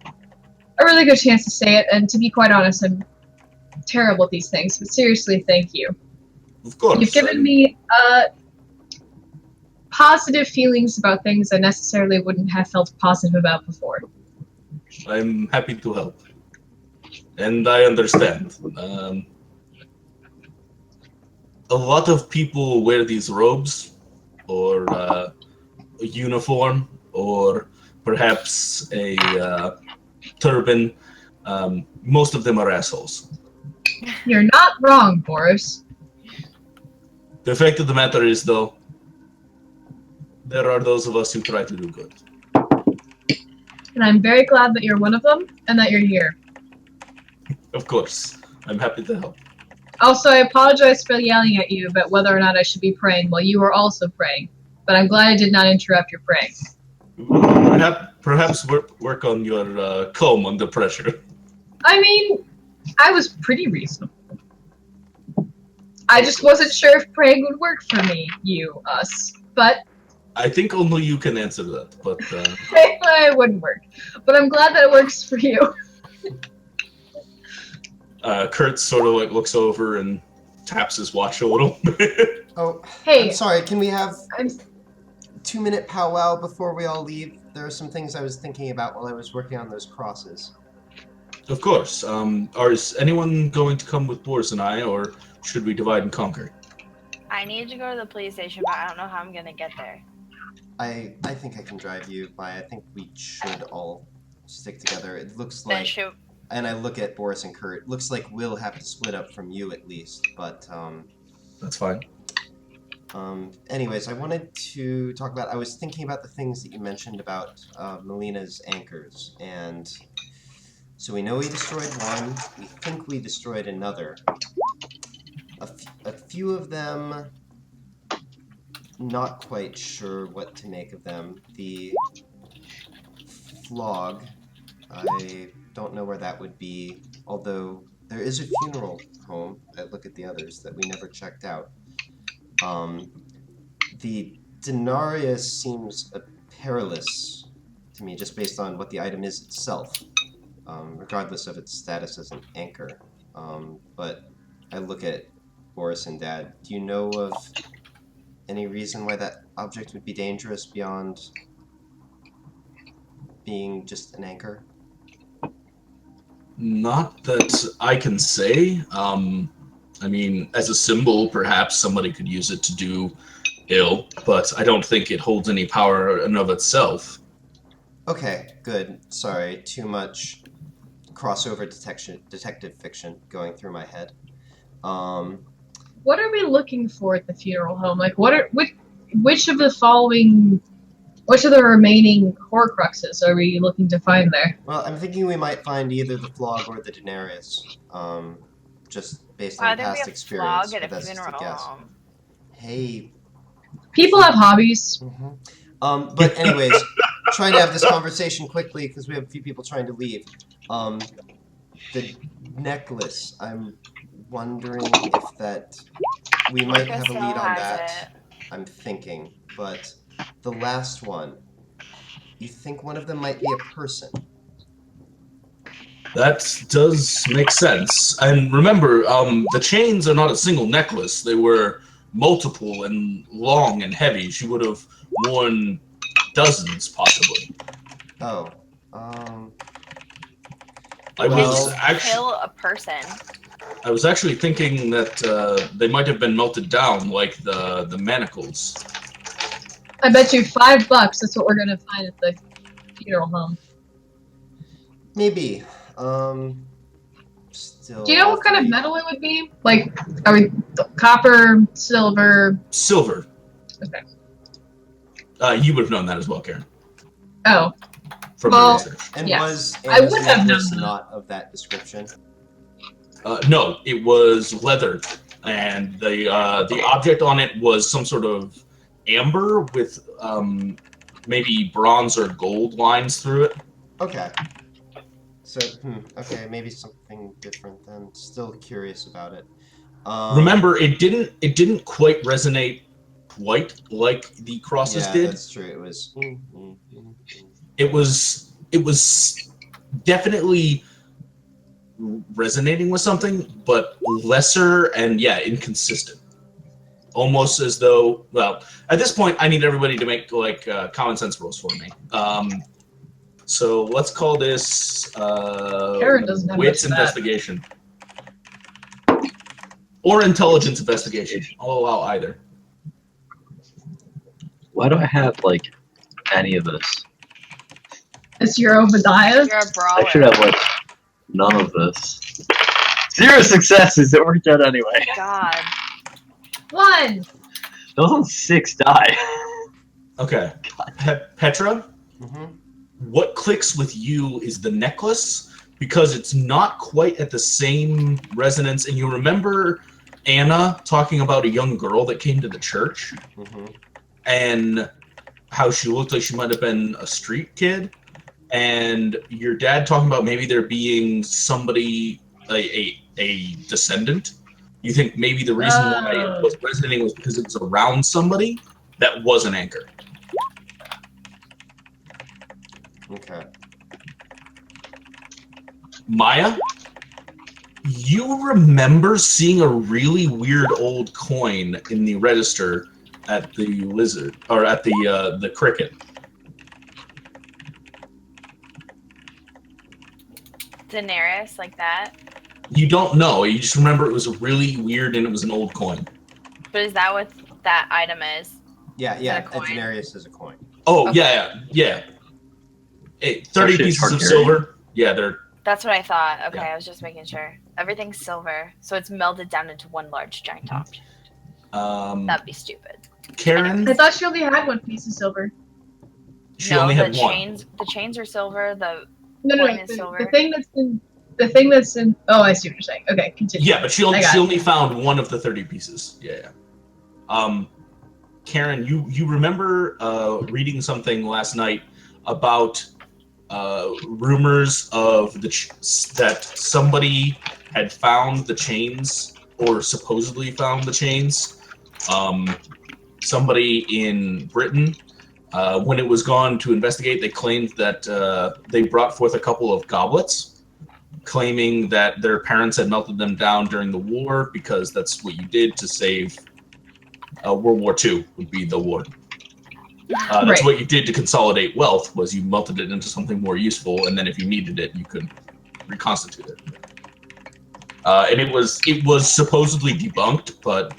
a really good chance to say it, and to be quite honest, I'm terrible at these things, but seriously, thank you. Of course. You've given me positive feelings about things I necessarily wouldn't have felt positive about before. I'm happy to help. And I understand. A lot of people wear these robes, or a uniform, or perhaps a turban. Most of them are assholes. You're not wrong, Boris. The fact of the matter is, though, there are those of us who try to do good. And I'm very glad that you're one of them, and that you're here. Of course. I'm happy to help. Also, I apologize for yelling at you about whether or not I should be praying while you were also praying. But I'm glad I did not interrupt your praying. Perhaps work on your calm under pressure. I mean, I was pretty reasonable. I just wasn't sure if praying would work for me, you, us. But I think only you can answer that, but... it wouldn't work. But I'm glad that it works for you. Kurt sort of like looks over and taps his watch a little bit. Oh, Hey. I'm sorry, can we have a 2-minute powwow before we all leave? There are some things I was thinking about while I was working on those crosses. Of course. Is anyone going to come with Boris and I, or should we divide and conquer? I need to go to the police station, but I don't know how I'm gonna get there. I think I can drive you by. I think we should all stick together. It looks like... And I look at Boris and Kurt. Looks like we'll have to split up from you at least, but that's fine. Anyways, I wanted to talk about... I was thinking about the things that you mentioned about Melina's anchors, and so we know we destroyed one. We think we destroyed another. A few of them, not quite sure what to make of them. The flog, I don't know where that would be, although there is a funeral home. I look at the others that we never checked out. The denarius seems perilous to me, just based on what the item is itself, regardless of its status as an anchor. But I look at Boris and Dad. Do you know of any reason why that object would be dangerous beyond being just an anchor? Not that I can say. I mean, as a symbol, perhaps somebody could use it to do ill, but I don't think it holds any power in of itself. Okay, good. Sorry, too much crossover detective fiction going through my head. What are we looking for at the funeral home? Like, which of the remaining Horcruxes are we looking to find there? Well, I'm thinking we might find either the flog or the denarius, just based on past experience. Flog at a funeral home. Hey. People have hobbies. Mm-hmm. But anyways, trying to have this conversation quickly because we have a few people trying to leave. The necklace, I'm wondering if that... We might have a lead on that, I'm thinking. But the last one, you think one of them might be a person? That does make sense. And remember, the chains are not a single necklace. They were multiple and long and heavy. She would have worn dozens, possibly. Oh. I was actually kill a person. I was actually thinking that they might have been melted down, like the manacles. I bet you $5 that's what we're gonna find at the funeral home. Maybe. Still. Do you know what kind of metal it would be? Like, are we copper, silver? Silver. Okay. You would have known that as well, Karen. Oh. From your research. And yes. Was I would have known not of that description? No, it was leather, and the object on it was some sort of amber with maybe bronze or gold lines through it. Okay. So, okay, maybe something different then. Still curious about it. Remember, it didn't quite resonate quite like the crosses did. Yeah, that's true. It was definitely resonating with something, but lesser and inconsistent. Almost as though, well, at this point, I need everybody to make like common sense rolls for me. So let's call this wits investigation. Or intelligence investigation. I'll allow either. Why do I have, like, any of this? It's your Obadiah? You're a brawler. I should have, like, none of this. 0 successes! It worked out anyway. God. 1! Those on 6 die. Okay. Petra, Mm-hmm. what clicks with you is the necklace, because it's not quite at the same resonance. And you remember Anna talking about a young girl that came to the church Mm-hmm. and how she looked like she might have been a street kid, and your dad talking about maybe there being somebody, a descendant. You think maybe the reason why it was resonating was because it was around somebody that was an anchor. Okay. Maya, you remember seeing a really weird old coin in the register at the lizard, or at the cricket. Daenerys, like that. You don't know. You just remember it was really weird and it was an old coin. But is that what that item is? Yeah, Is yeah. it a coin? Denarius is a coin. Oh, Okay. yeah. Hey, 30 actually a pieces of Targaryen. silver. Yeah, they're... That's what I thought. Okay, Yeah. I was just making sure. Everything's silver, so it's melded down into one large giant object. That'd be stupid. Karen, I thought she only had one piece of silver. she only had one. The chains are silver. The No. coin is silver. The thing that's in. Oh, I see what you're saying. Okay, continue. Yeah, but she only found one of the 30 pieces. Yeah. Karen, you remember reading something last night about rumors of that somebody had found the chains, or supposedly found the chains. Somebody in Britain, when it was gone to investigate, they claimed that they brought forth a couple of goblets, claiming that their parents had melted them down during the war, because that's what you did to save World War II would be the war. That's Right. what you did to consolidate wealth, was you melted it into something more useful, and then if you needed it, you could reconstitute it. And it was supposedly debunked, but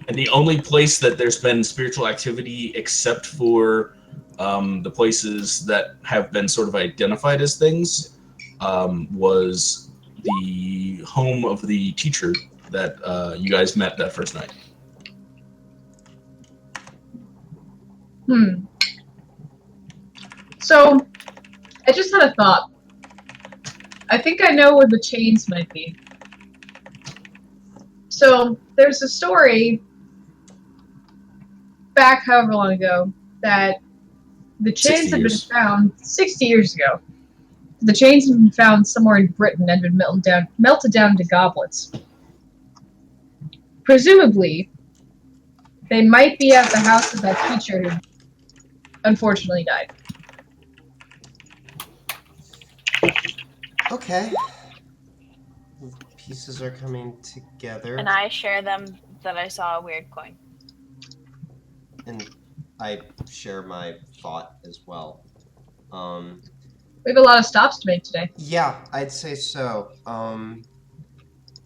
and the only place that there's been spiritual activity, except for the places that have been sort of identified as things, was the home of the teacher that you guys met that first night. So, I just had a thought. I think I know where the chains might be. So, there's a story back however long ago that the chains had been found 60 years ago. The chains had been found somewhere in Britain and been melted down into goblets. Presumably, they might be at the house of that teacher who unfortunately died. Okay. Pieces are coming together. And I share them that I saw a weird coin. And I share my thought as well. We have a lot of stops to make today. Yeah, I'd say so.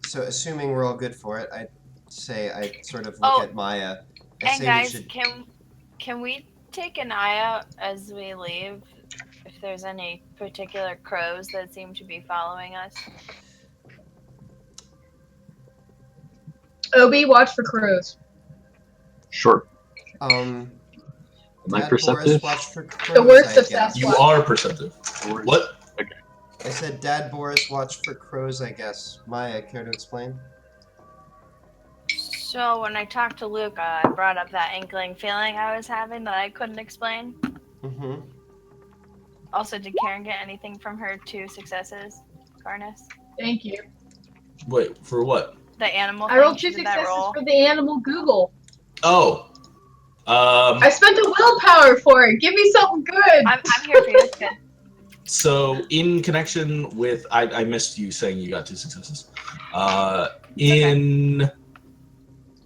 So assuming we're all good for it, I'd say I sort of look at Maya. And guys, can we take an eye out as we leave if there's any particular crows that seem to be following us? Obi, watch for crows. Sure. Am I perceptive? Watch for crows, The worst of guess. Sasquatch. You are perceptive. What? Okay. I said Dad Boris watch for crows, I guess. Maya, care to explain? So when I talked to Luke, I brought up that inkling feeling I was having that I couldn't explain. Mm-hmm. Also, did Karen get anything from her 2 successes, Karnis? Thank you. Wait, for what? The animal. I rolled thing, 2 did that successes roll? for the animal Google. Oh. I spent a willpower for it. Give me something good. I'm here for you. It's good. So, in connection with... I missed you saying you got 2 successes.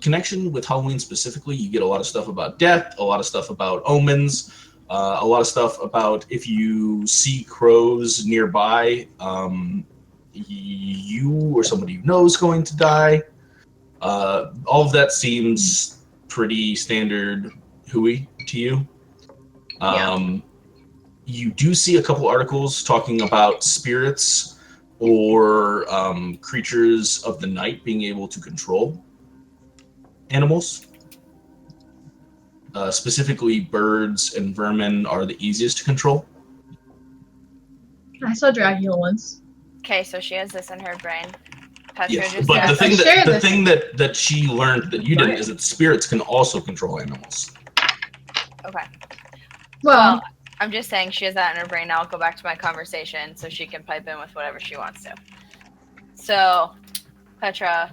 Connection with Halloween specifically, you get a lot of stuff about death, a lot of stuff about omens, a lot of stuff about if you see crows nearby, you or somebody you know is going to die. All of that seems pretty standard hooey to you. You do see a couple articles talking about spirits or creatures of the night being able to control animals. specifically birds and vermin are the easiest to control. I saw Dracula once. Okay, so she has this in her brain. Petra Yes, just but said- the thing that she learned that you didn't is that spirits can also control animals. Okay. Well, I'm just saying she has that in her brain. Now I'll go back to my conversation so she can pipe in with whatever she wants to. So, Petra,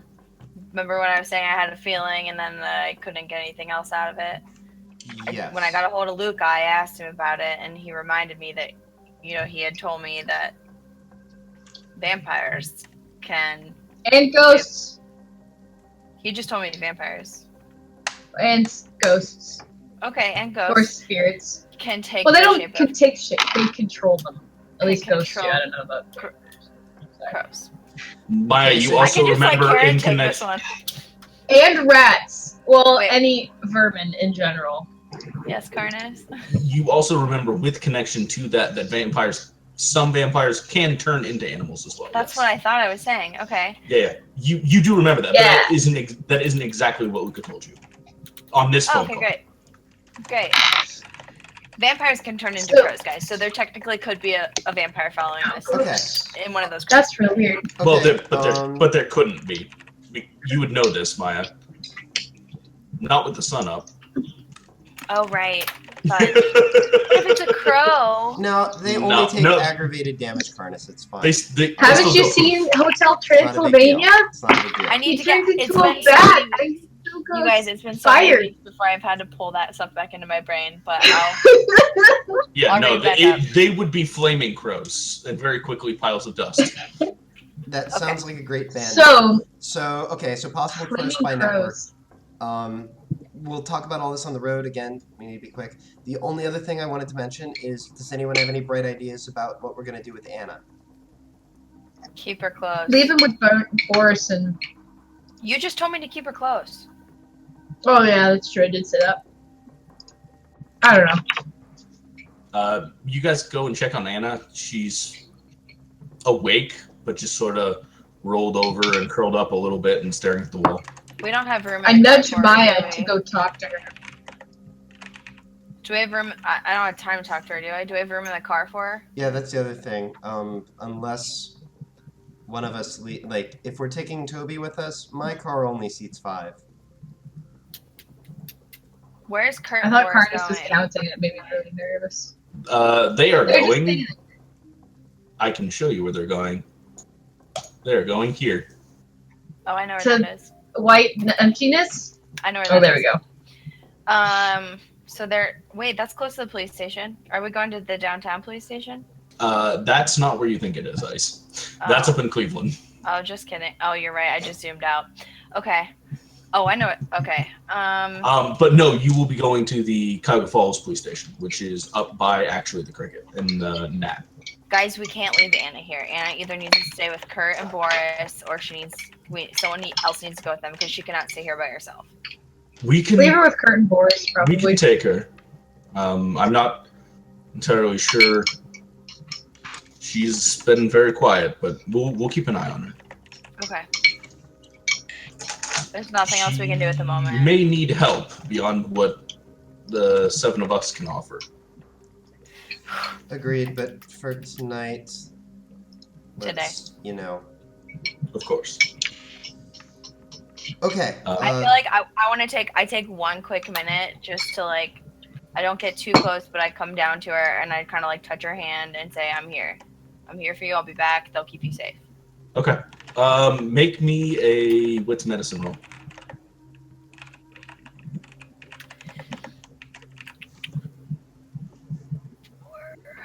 remember when I was saying I had a feeling and then I couldn't get anything else out of it? Yes. When I got a hold of Luke, I asked him about it, and he reminded me that, he had told me that vampires can... And ghosts. He just told me vampires. And ghosts. Okay, and Or ghosts spirits. can take Well, they the don't shape of take shape. They control them. At Can least ghosts do. control- I don't know about crows. Maya, Okay, you so I also I can just remember Karen in take this connection. one. And rats. Well, Wait. any vermin in general. Yes, Karnis. You also remember with connection to that some vampires can turn into animals as well. That's yes. what I thought I was saying. Okay. Yeah. You do remember that, Yeah. but that isn't exactly what Luca told you on this phone Okay, call. great. Vampires can turn into crows, guys. So there technically could be a vampire following this Okay. in one of those crows. That's real weird. Okay, Well, there couldn't be. You would know this, Maya. Not with the sun up. Oh, right. But if it's a crow, No, they only take aggravated damage, Karnis. It's fine. Haven't you seen Hotel It's not a big deal. Transylvania? It's not a big deal. I need He to get. turns It's into a been so bat. many weeks. and still You goes guys, it's been so many fired. weeks before I've had to pull that stuff back into my brain. But I'll read back up. they would be flaming crows and very quickly piles of dust. That sounds like a great band. So, okay, so possible crows by network. We'll talk about all this on the road again. We need to be quick. The only other thing I wanted to mention is, does anyone have any bright ideas about what we're going to do with Anna? keep her close. leave him with Boris and... You just told me to keep her close. Oh yeah, that's true. I did say that. I don't know. You guys go and check on Anna. She's awake, but just sort of rolled over and curled up a little bit and staring at the wall. We don't have room. I nudged Maya to go talk to her. Do we have room? I don't have time to talk to her, do I? Do we have room in the car for her? Yeah, that's the other thing. Unless one of us, if we're taking Toby with us, my car only seats 5. Where's Kurt? I thought and Boris Karnis was going? counting and it made me really nervous. They are They're just going. standing I can show you where they're going. They're going here. Oh, I know where To- that is. White emptiness? I know where that Oh, there is. we go. So they're... Wait, that's close to the police station. Are we going to the downtown police station? That's not where you think it is, Ice. That's up in Cleveland. Oh, just kidding. Oh, you're right. I just zoomed out. Okay. Oh, I know it. Okay. But no, you will be going to the Cuyahoga Falls police station, which is up by actually the Cricket and the Nat. Guys, we can't leave Anna here. Anna either needs to stay with Kurt and Boris, or someone else needs to go with them because she cannot stay here by herself. We can Leave her with Kurt and Boris, probably. We can take her. I'm not entirely sure. She's been very quiet, but we'll keep an eye on her. Okay. There's nothing else we can do at the moment. You may need help beyond what the 7 of us can offer. Agreed, but for tonight, Today. Of course. Okay. I feel like I want to take one quick minute just to I don't get too close, but I come down to her and I kind of touch her hand and say, I'm here for you. I'll be back. They'll keep you safe. Okay. Make me a wits medicine roll.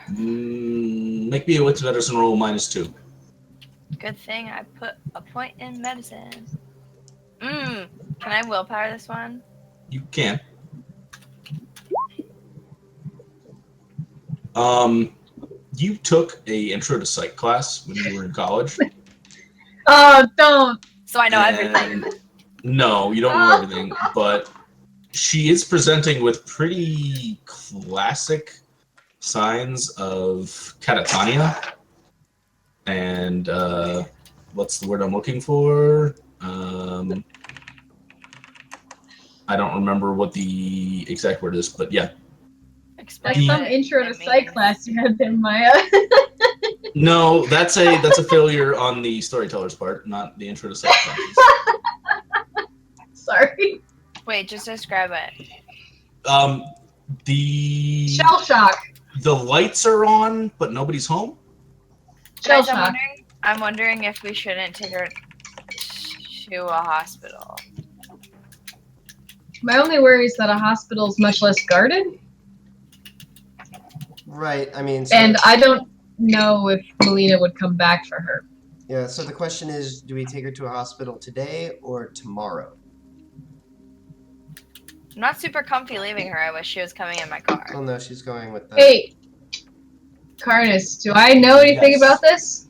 Make me a wits medicine roll -2. Good thing I put a point in medicine. Can I willpower this one? You can. You took a intro to psych class when you were in college. Oh, don't. So I know everything. No, you don't know everything, but she is presenting with pretty classic signs of catatonia. And what's the word I'm looking for? I I don't remember what the exact word is, but yeah. Explain Like some what intro to it psych means. class you had there, Maya. No, that's a failure on the storyteller's part, not the intro to psych classes. Sorry. Wait, just describe it. The Shell shock. the lights are on, but nobody's home. Shell Guys, shock. I'm wondering if we shouldn't take her to a hospital. My only worry is that a hospital is much less guarded, Right. I mean, so, and I don't know if Melina would come back for her. yeah. So the question is, do we take her to a hospital today or tomorrow? I'm not super comfy leaving her. I wish she was coming in my car. Oh no, she's going with the. Hey, Karnis, do I know anything Yes. about this?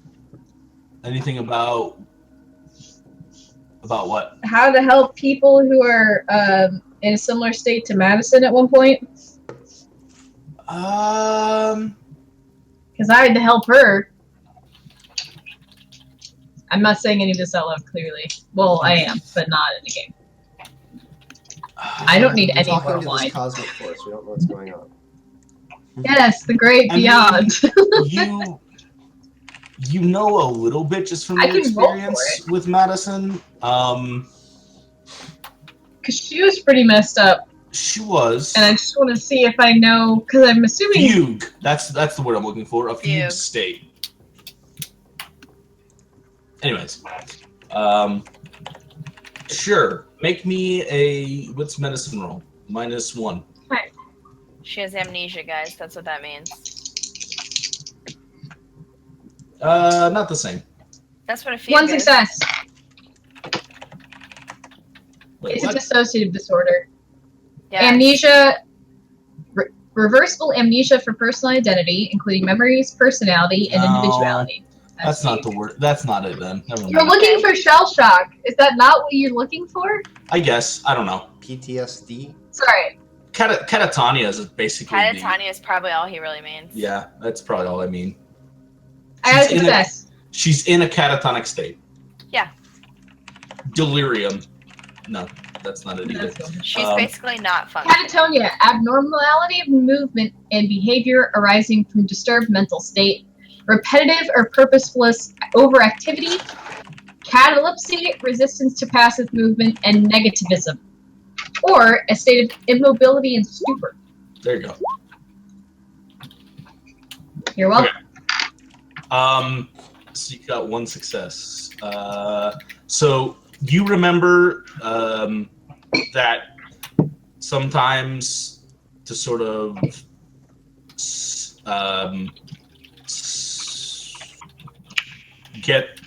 Anything about what? How to help people who are in a similar state to Madison at one point? Because I had to help her. I'm not saying any of this out loud clearly. Well, I am, but not in the game. I don't need We're any talking more to wine. this cosmic force. We don't know what's going on. Yes, the great I mean, beyond. you know a little bit just from I your can roll for experience with Madison. Because she was pretty messed up, She was. and I just want to see if I know, because I'm assuming... Fugue. That's the word I'm looking for. A fugue Fugue. state. Anyways, sure. Make me a what's medicine roll? -1. She has amnesia, guys. That's what that means. Not the same. That's what a fugue One is. success. Wait, It's a what? dissociative disorder. Yeah. Amnesia, reversible amnesia for personal identity, including memories, personality, and No, individuality. That's not the word. That's not it then. Never You're mind. looking for shell shock. Is that not what you're looking for? I guess. I don't know. PTSD. Sorry. Catatonia is basically Catatonia is probably all he really means. Yeah, that's probably all I mean. I had She's in success. She's in a catatonic state. Yeah. Delirium. No, that's not it either. She's basically not functioning. Catatonia, abnormality of movement and behavior arising from disturbed mental state, repetitive or purposeless overactivity, catalepsy, resistance to passive movement, and negativism, or a state of immobility and stupor. There you go. You're welcome. Okay. So you got one success. So you remember that sometimes to sort of get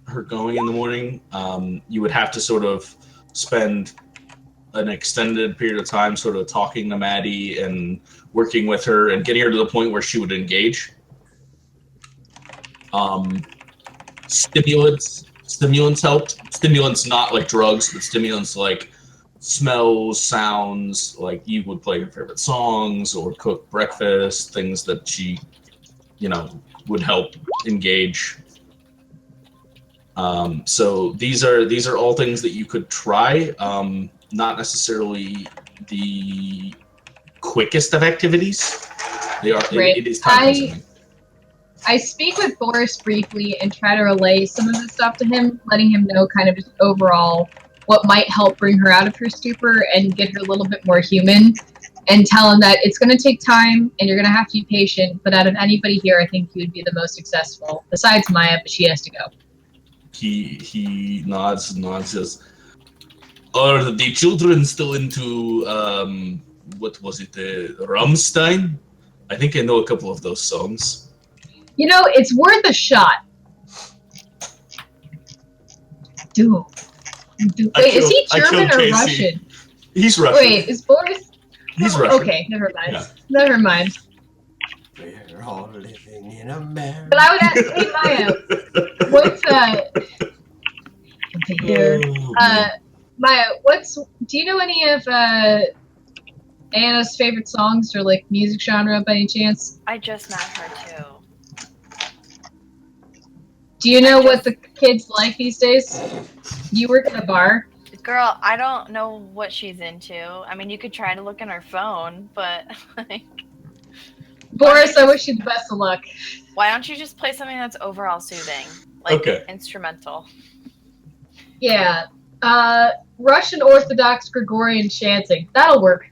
her going in the morning, you would have to sort of spend an extended period of time sort of talking to Maddie and working with her and getting her to the point where she would engage. Stimulants helped. Stimulants not like drugs, but stimulants like smells, sounds, like you would play her favorite songs or cook breakfast, things that she, would help engage. So these are all things that you could try. Not necessarily the quickest of activities. They are. Right. It is time consuming. I speak with Boris briefly and try to relay some of the stuff to him, letting him know kind of just overall what might help bring her out of her stupor and get her a little bit more human, and tell him that it's going to take time and you're going to have to be patient, but out of anybody here, I think you would be the most successful, besides Maya, but she has to go. He nods, says, "Are the children still into, what was it, Rammstein? I think I know a couple of those songs." It's worth a shot. Dude. Wait, is he German or Russian? He's Russian. Wait, is Boris? He's Russian. Okay, never mind. Yeah. Never mind. We're all living in America. But I would ask, hey Maya, what's here? Maya, do you know any of Anna's favorite songs or like music genre by any chance? I just met her too. Do you know what the kids like these days? You work at a bar. Girl, I don't know what she's into. I mean, you could try to look in her phone, but like, Boris, I wish you the best of luck. why don't you just play something that's overall soothing, like instrumental? Yeah. Russian Orthodox Gregorian chanting. That'll work.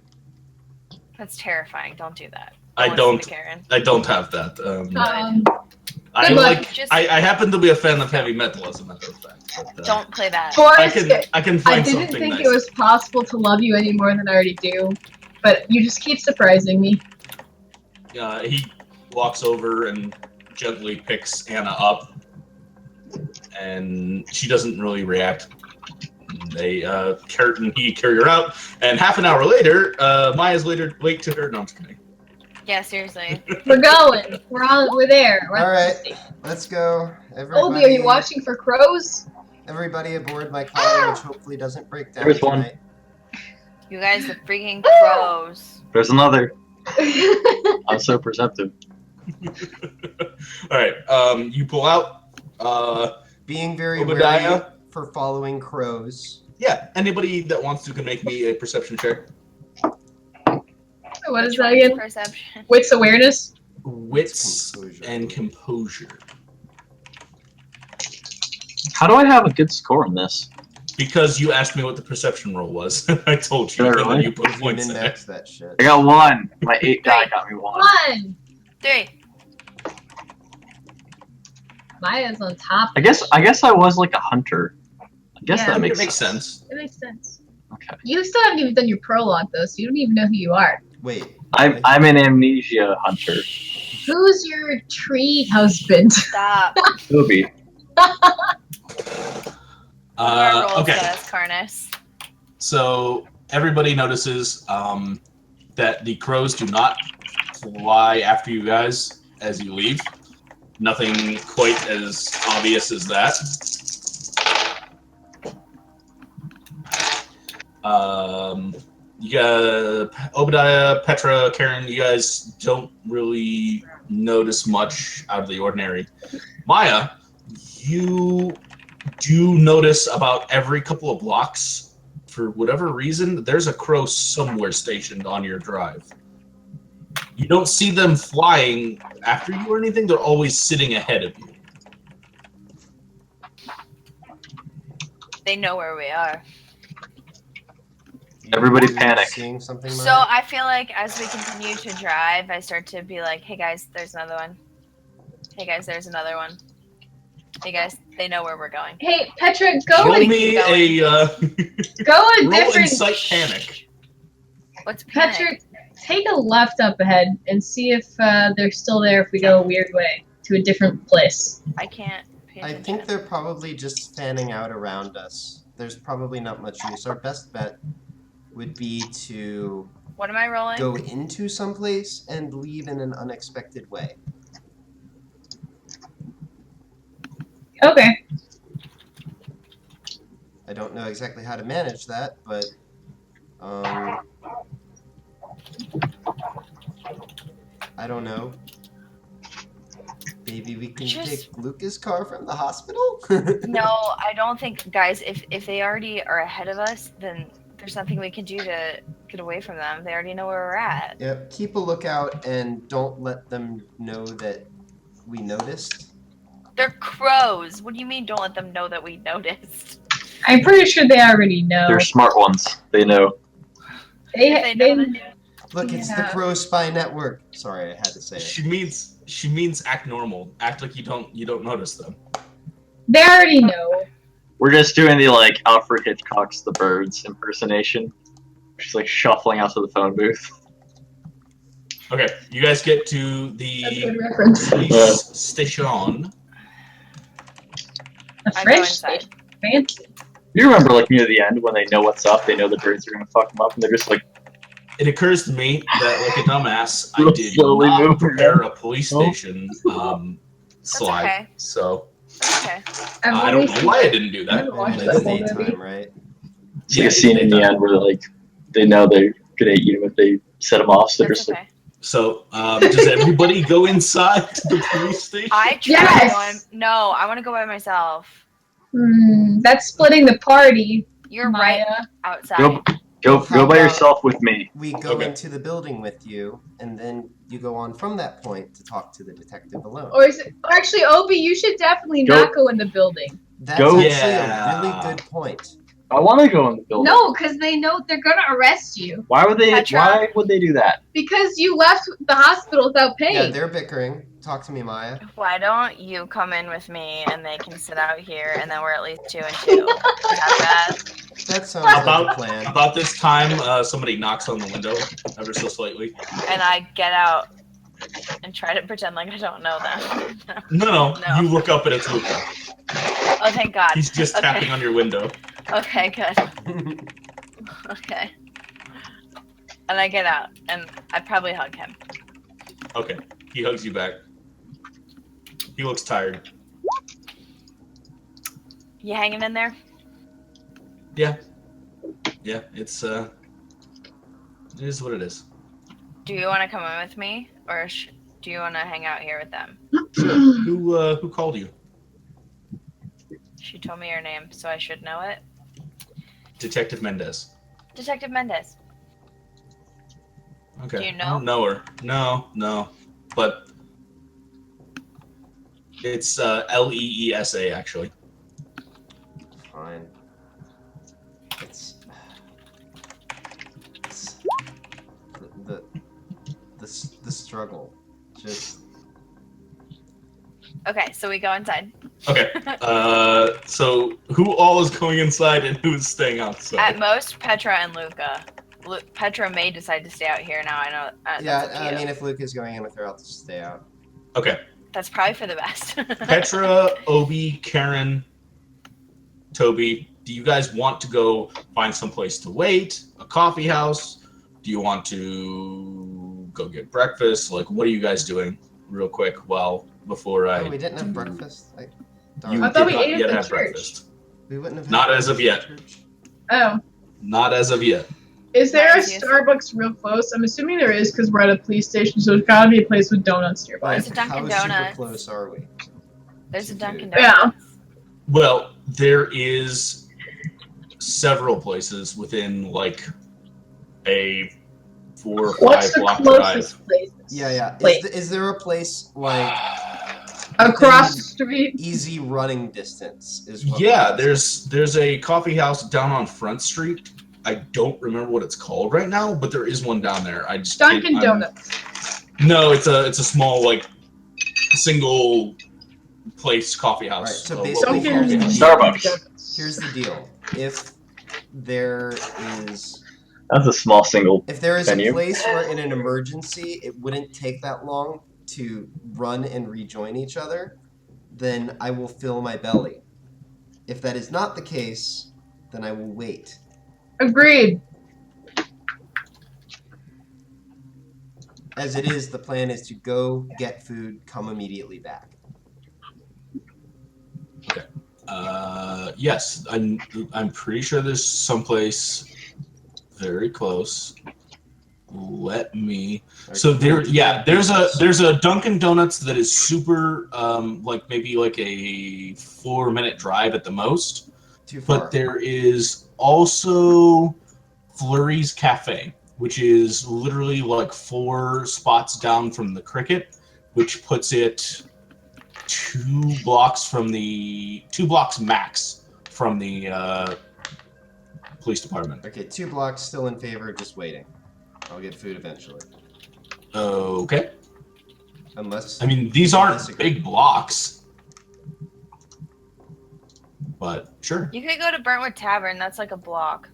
That's terrifying. Don't do that. I don't. Karen. I don't have that. I Good luck. I happen to be a fan of heavy metal, as a matter of fact. But, don't play that. Boris, I can find I didn't something think nice. it was possible to love you any more than I already do, but you just keep surprising me. He walks over and gently picks Anna up, and she doesn't really react. They carry her out, and half an hour later, Maya's late to her. No, I'm just kidding. Yeah, seriously. We're going. We're there. We're All right, let's go. Everybody, Obi, are you watching for crows? Everybody aboard my car, which hopefully doesn't break down There's tonight. You guys are freaking crows. There's another. I'm so perceptive. All right, you pull out. Being very Obadiah? wary for following crows. Yeah, anybody that wants to can make me a perception check. What is Which that one is again? Perception. Wits awareness? Wits Composure. and composure. How do I have a good score on this? Because you asked me what the perception roll was. I told you, Did I and then really? you put You points in it. index that shit. I got 1. My 8 guy got me 1. 1! 3. Maya's on top. I guess I was like a hunter. I guess Yeah, that It makes makes sense. sense. It makes sense. Okay. You still haven't even done your prologue, though, so you don't even know who you are. Wait. I'm an amnesia hunter. Who's your tree husband? Stop. Toby. Our roll Okay. says Karnis. So everybody notices that the crows do not fly after you guys as you leave. Nothing quite as obvious as that. You got Obadiah, Petra, Karen. You guys don't really notice much out of the ordinary. Maya, you do notice about every couple of blocks, for whatever reason, there's a crow somewhere stationed on your drive. You don't see them flying after you or anything. They're always sitting ahead of you. They know where we are. Everybody You panic. Seeing something, So Maya? I feel like as we continue to drive, I start to be like, hey guys, there's another one. Hey guys, there's another one. Hey guys, they know where we're going. Hey, Petra, go Roll and me keep a go a roll different. insight panic. What's panic? Petra, take a left up ahead and see if they're still there. If we go a weird way to a different place. I can't pay I attention. think they're probably just fanning out around us. There's probably not much use. Our best bet would be to What am I rolling? go into someplace and leave in an unexpected way. Okay. I don't know exactly how to manage that, but I don't know. Maybe we can take Luca's car from the hospital? No, I don't think, guys, if they already are ahead of us, then there's nothing we can do to get away from them. They already know where we're at. Yep, keep a lookout and don't let them know that we noticed. They're crows. What do you mean don't let them know that we noticed? I'm pretty sure they already know. They're smart ones. They know. If they know that- Look, it's the Yeah. Crow Spy Network. Sorry, I had to say it. She means act normal. Act like you don't notice them. They already know. We're just doing the like Alfred Hitchcock's The Birds impersonation. She's like shuffling out to the phone booth. Okay, you guys get to That's a the good reference. police station. A I go French inside. station. Fancy. You remember like near the end when they know what's up, they know the birds are gonna fuck them up, and they're just like, It occurs to me that, like a dumbass, I We'll did slowly not move prepare around. a police station slide. okay. So Okay. I don't know why I didn't do that. I've watched Maybe the it's whole movie. daytime, right? it's like a scene in the end where like they know they're gonna eat them if they set them off, so they're That's just like, okay. So does everybody go inside to the police station? I try Yes! going. No, I want to go by myself. That's splitting the party. You're Maya. right outside. Go How by about yourself with me. we go Okay. into the building with you, and then you go on from that point to talk to the detective alone. Or is it? Actually, Obi, you should definitely Go- not go in the building. That's Go- actually Yeah. a really good point. I want to go in the building. No, because they know they're gonna arrest you Why would they? Petra? Why would they do that? because you left the hospital without Yeah, paying. they're bickering. Talk to me, Maya. Why don't you come in with me and they can sit out here and then we're at least 2 and 2. Is that bad? That sounds like a About plan. about this time, somebody knocks on the window ever so slightly. And I get out and try to pretend like I don't know them. No. No. You look up and it's Luca. Oh, thank God. He's just Okay. tapping on your window. Okay, good. Okay. And I get out and I probably hug him. Okay. He hugs you back. He looks tired. You hanging in there? Yeah. Yeah, it is what it is. Do you want to come in with me, or do you want to hang out here with them? Sure. Who called you? She told me your name, so I should know it. Detective Mendez. Detective Mendez. Okay. Do you know? I don't know her. No. But it's Leesa actually. Fine. It's the struggle. Just Okay, so we go inside. Okay. So who all is going inside and who's staying outside? At most, Petra and Luca. Petra may decide to stay out here now. I know. That's yeah. up to I you. mean, if Luke is going in with her, I'll just stay out. Okay. That's probably for the best. Petra, Obi, Karen, Toby, do you guys want to go find some place to wait? A coffee house? Do you want to go get breakfast? Like, what are you guys doing real quick? Well, before I... Oh, we didn't have breakfast. You I did thought we not ate at yet the have church. breakfast. We wouldn't have. Had Not as of breakfast yet. at church. Oh. Not as of yet. Is there a Nice, yes. Starbucks real close? I'm assuming there is because we're at a police station, so there's gotta be a place with donuts nearby. There's a Dunkin' How Donuts. super close are we? There's a to Dunkin' food? Donuts. Well, there is several places within, like, a 4 or 5 What's the block drive. closest place? Yeah. Wait. Is there a place like Across the street? easy running distance? Is what Yeah, we're asking. there's a coffee house down on Front Street. I don't remember what it's called right now, but there is one down there. I just Dunkin' can't- Donuts. No, it's a small, like, single place coffee house. Right, so A basically local Dunkin' coffee house. Starbucks. Donuts. Here's the deal: if there is That's a small single. a Venue. place where in an emergency it wouldn't take that long to run and rejoin each other, then I will fill my belly. If that is not the case, then I will wait. Agreed. As it is, the plan is to go get food, come immediately back. Yes, I'm pretty sure there's someplace very close. Let me. So there's a Dunkin' Donuts that is super like maybe like a 4-minute drive at the most. Too far. But there is also Flurry's Cafe, which is literally like 4 spots down from the Cricket, which puts it 2 blocks max from the police department. Okay, 2 blocks, still in favor of just waiting. I'll get food eventually. Okay. Unless I mean, these aren't disagree. big blocks. But sure. You could go to Burntwood Tavern. That's like a block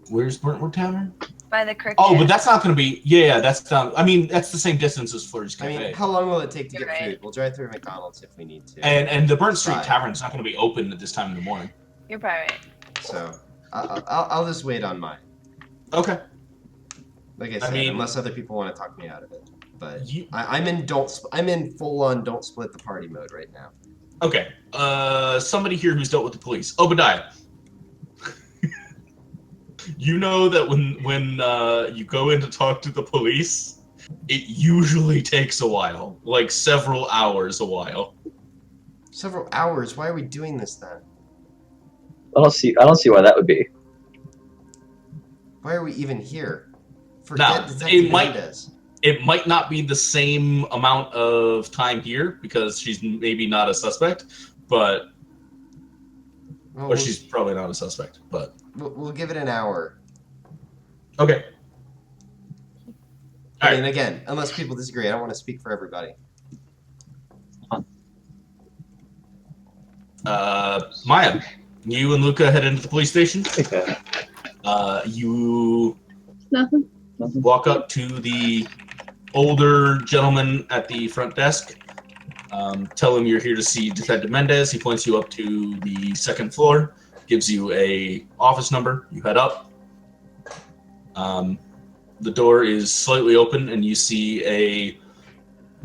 Where's Burntwood Tavern? by the Cricket. Oh, but that's not going to be... Yeah, that's not... I mean, that's the same distance as Flurry's I Cafe. mean, how long will it take to You're get right. food? We'll drive through McDonald's if we need to. And the Burnt Street Fine. Tavern's not going to be open at this time in the morning. You're probably right. So I'll just wait on mine. Okay. Like I said, mean- unless other people want to talk me out of it. But You, I'm in full on don't split the party mode right now. okay. Somebody here who's dealt with the police. Obadiah. You know that when you go in to talk to the police, it usually takes a while. Like several hours a while. Several hours. Why are we doing this then? I don't see why that would be. Why are we even here? Forget Now, Detective Mendez. it might not be the same amount of time here because she's maybe not a suspect, but Well, she's probably not a suspect. But we'll give it an hour. Okay. I mean, again, unless people disagree, I don't want to speak for everybody. Maya, you and Luca head into the police station. Okay. You Nothing. walk up to the older gentleman at the front desk. Tell him you're here to see Detective Mendez. He points you up to the second floor, gives you a office number. You head up. The door is slightly open, and you see a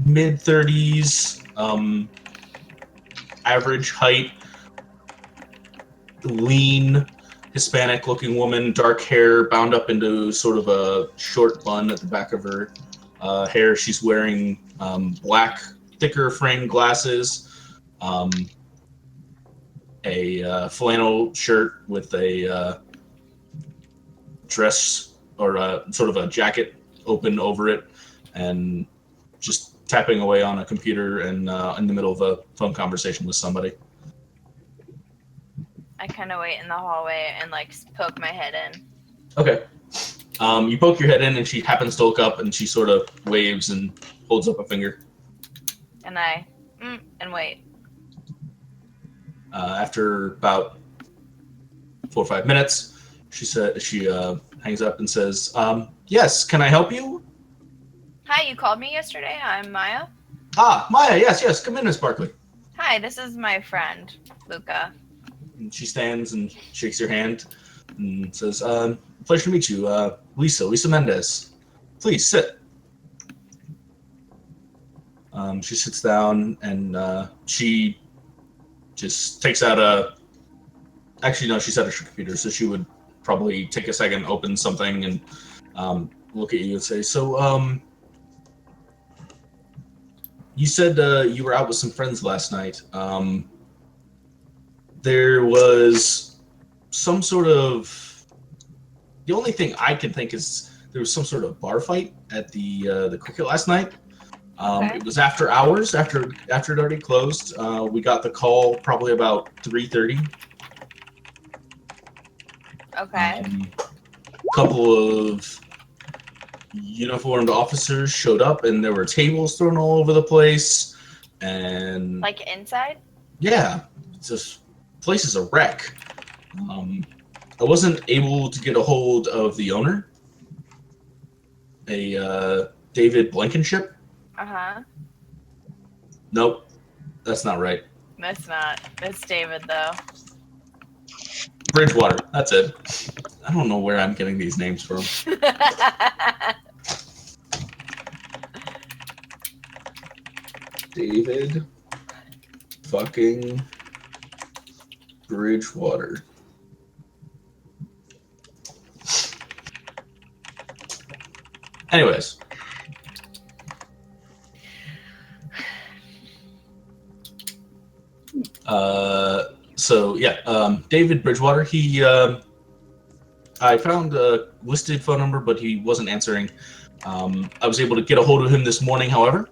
mid-30s, average height, lean, Hispanic-looking woman, dark hair, bound up into sort of a short bun at the back of her hair. She's wearing black, thicker frame glasses, a flannel shirt with a dress or sort of a jacket open over it, and just tapping away on a computer and in the middle of a phone conversation with somebody. I kind of wait in the hallway and like poke my head in. Okay. You poke your head in, and she happens to look up, and she sort of waves and holds up a finger. And I and wait. After about 4 or 5 minutes, she hangs up and says, "Yes, can I help you?" Hi, you called me yesterday. I'm Maya. Ah, Maya, yes, come in, Miss Barkley. Hi, this is my friend, Luca. And she stands and shakes your hand and says, "Pleasure to meet you, Lisa Mendez. Please sit." She sits down and she just takes out actually, no, she's at her computer, so she would probably take a second, open something, and look at you and say, "So, you said you were out with some friends last night. There was some sort of... The only thing I can think is there was some sort of bar fight at the cricket last night. Okay. It was after hours, after it already closed. We got the call probably about 3:30. Okay. A couple of uniformed officers showed up, and there were tables thrown all over the place. And Like inside? yeah, it's just place is a wreck. I wasn't able to get a hold of the owner, a David Blankenship. Uh-huh. Nope, that's not right. That's not. It's David, though. Bridgewater, that's it. I don't know where I'm getting these names from. David fucking Bridgewater. Anyways. So yeah, David Bridgewater, he, I found a listed phone number, but he wasn't answering. I was able to get a hold of him this morning, however.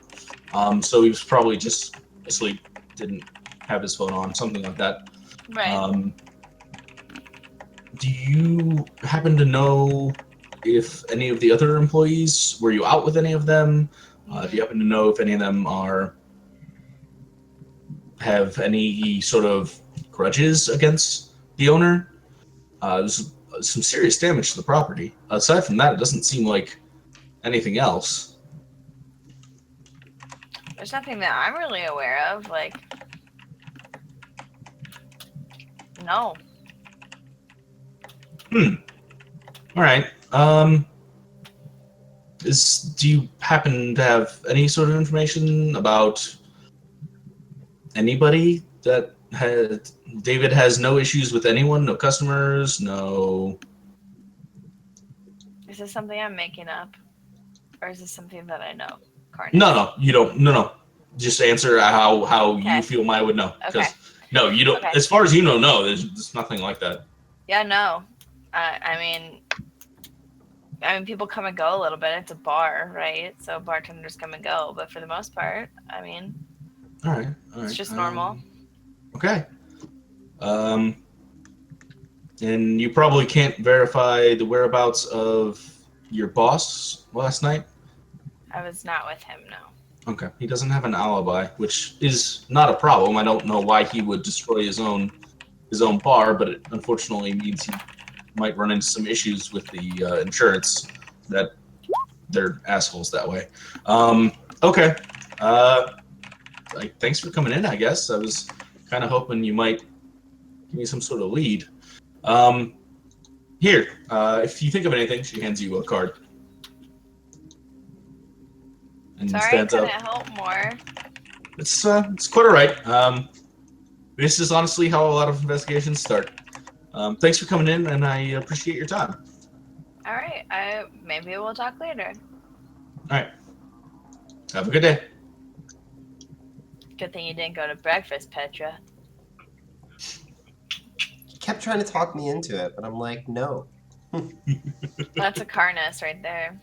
So he was probably just asleep, didn't have his phone on, something like that. Right. Do you happen to know if any of the other employees, were you out with any of them? Do you happen to know if any of them have any sort of grudges against the owner? There's some serious damage to the property. Aside from that, it doesn't seem like anything else. There's nothing that I'm really aware of. Like, no. All right. Do you happen to have any sort of information about anybody that had... David has no issues with anyone, no customers, no... Is this something I'm making up? Or is this something that I know? Karnis? No, you don't. No. Just answer how Okay. you feel Maya would know. Okay. No, you don't. Okay. As far as you know, no, there's nothing like that. Yeah, no. I mean, people come and go a little bit. It's a bar, right? So bartenders come and go, but for the most part, I mean, All right. it's just normal. Okay. And you probably can't verify the whereabouts of your boss last night? I was not with him, no. Okay. He doesn't have an alibi, which is not a problem. I don't know why he would destroy his own bar, but it unfortunately means he might run into some issues with the insurance. That they're assholes that way. Okay. Thanks for coming in, I guess. I was kind of hoping you might give me some sort of lead. Here, if you think of anything, she hands you a card. And Sorry, stands I couldn't up. help more. It's quite all right. This is honestly how a lot of investigations start. Thanks for coming in, and I appreciate your time. All right, maybe we'll talk later. All right. Have a good day. Good thing you didn't go to breakfast, Petra. He kept trying to talk me into it, but I'm like, no. That's a Karnis right there.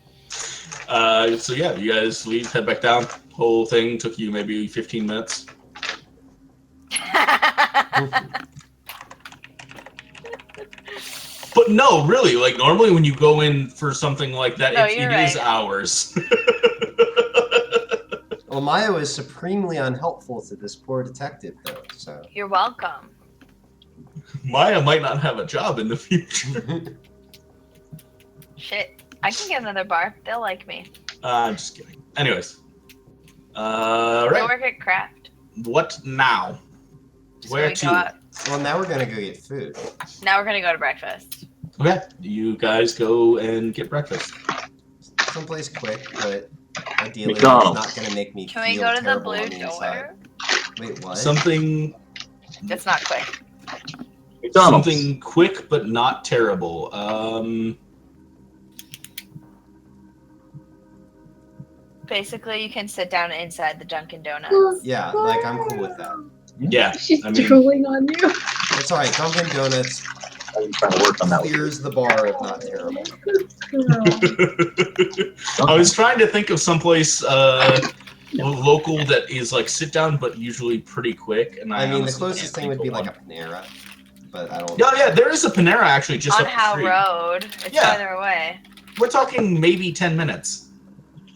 So yeah, you guys leave, head back down. Whole thing took you maybe 15 minutes. But no, really, like normally when you go in for something like that, No, it you're is right. hours. Well, Maya was supremely unhelpful to this poor detective, though, so. You're welcome. Maya might not have a job in the future. Shit, I can get another bar. They'll like me. I'm just kidding. Anyways. I Right. work at Craft. What now? So Where we to? go out. Well, now we're gonna go get food. Now we're gonna go to breakfast. Okay. You guys go and get breakfast. Someplace quick, but ideally McDonald's. it's not gonna make me Can we feel go to the terrible blue on the inside. door? Wait, what? Something That's not quick. McDonald's. Something quick but not terrible. Basically, you can sit down inside the Dunkin' Donuts. Yeah, like I'm cool with that. Yeah. She's I mean- drooling on you. It's alright, Dunkin' Donuts I'm trying to work on that. clears the bar if not terrible. I was trying to think of someplace local that is like sit down but usually pretty quick. And I mean, the honestly closest can't thing would think be of like a one. Panera, but I don't. Yeah, there is a Panera actually just On up the Howe street. Road. It's Yeah. farther away. We're talking maybe 10 minutes.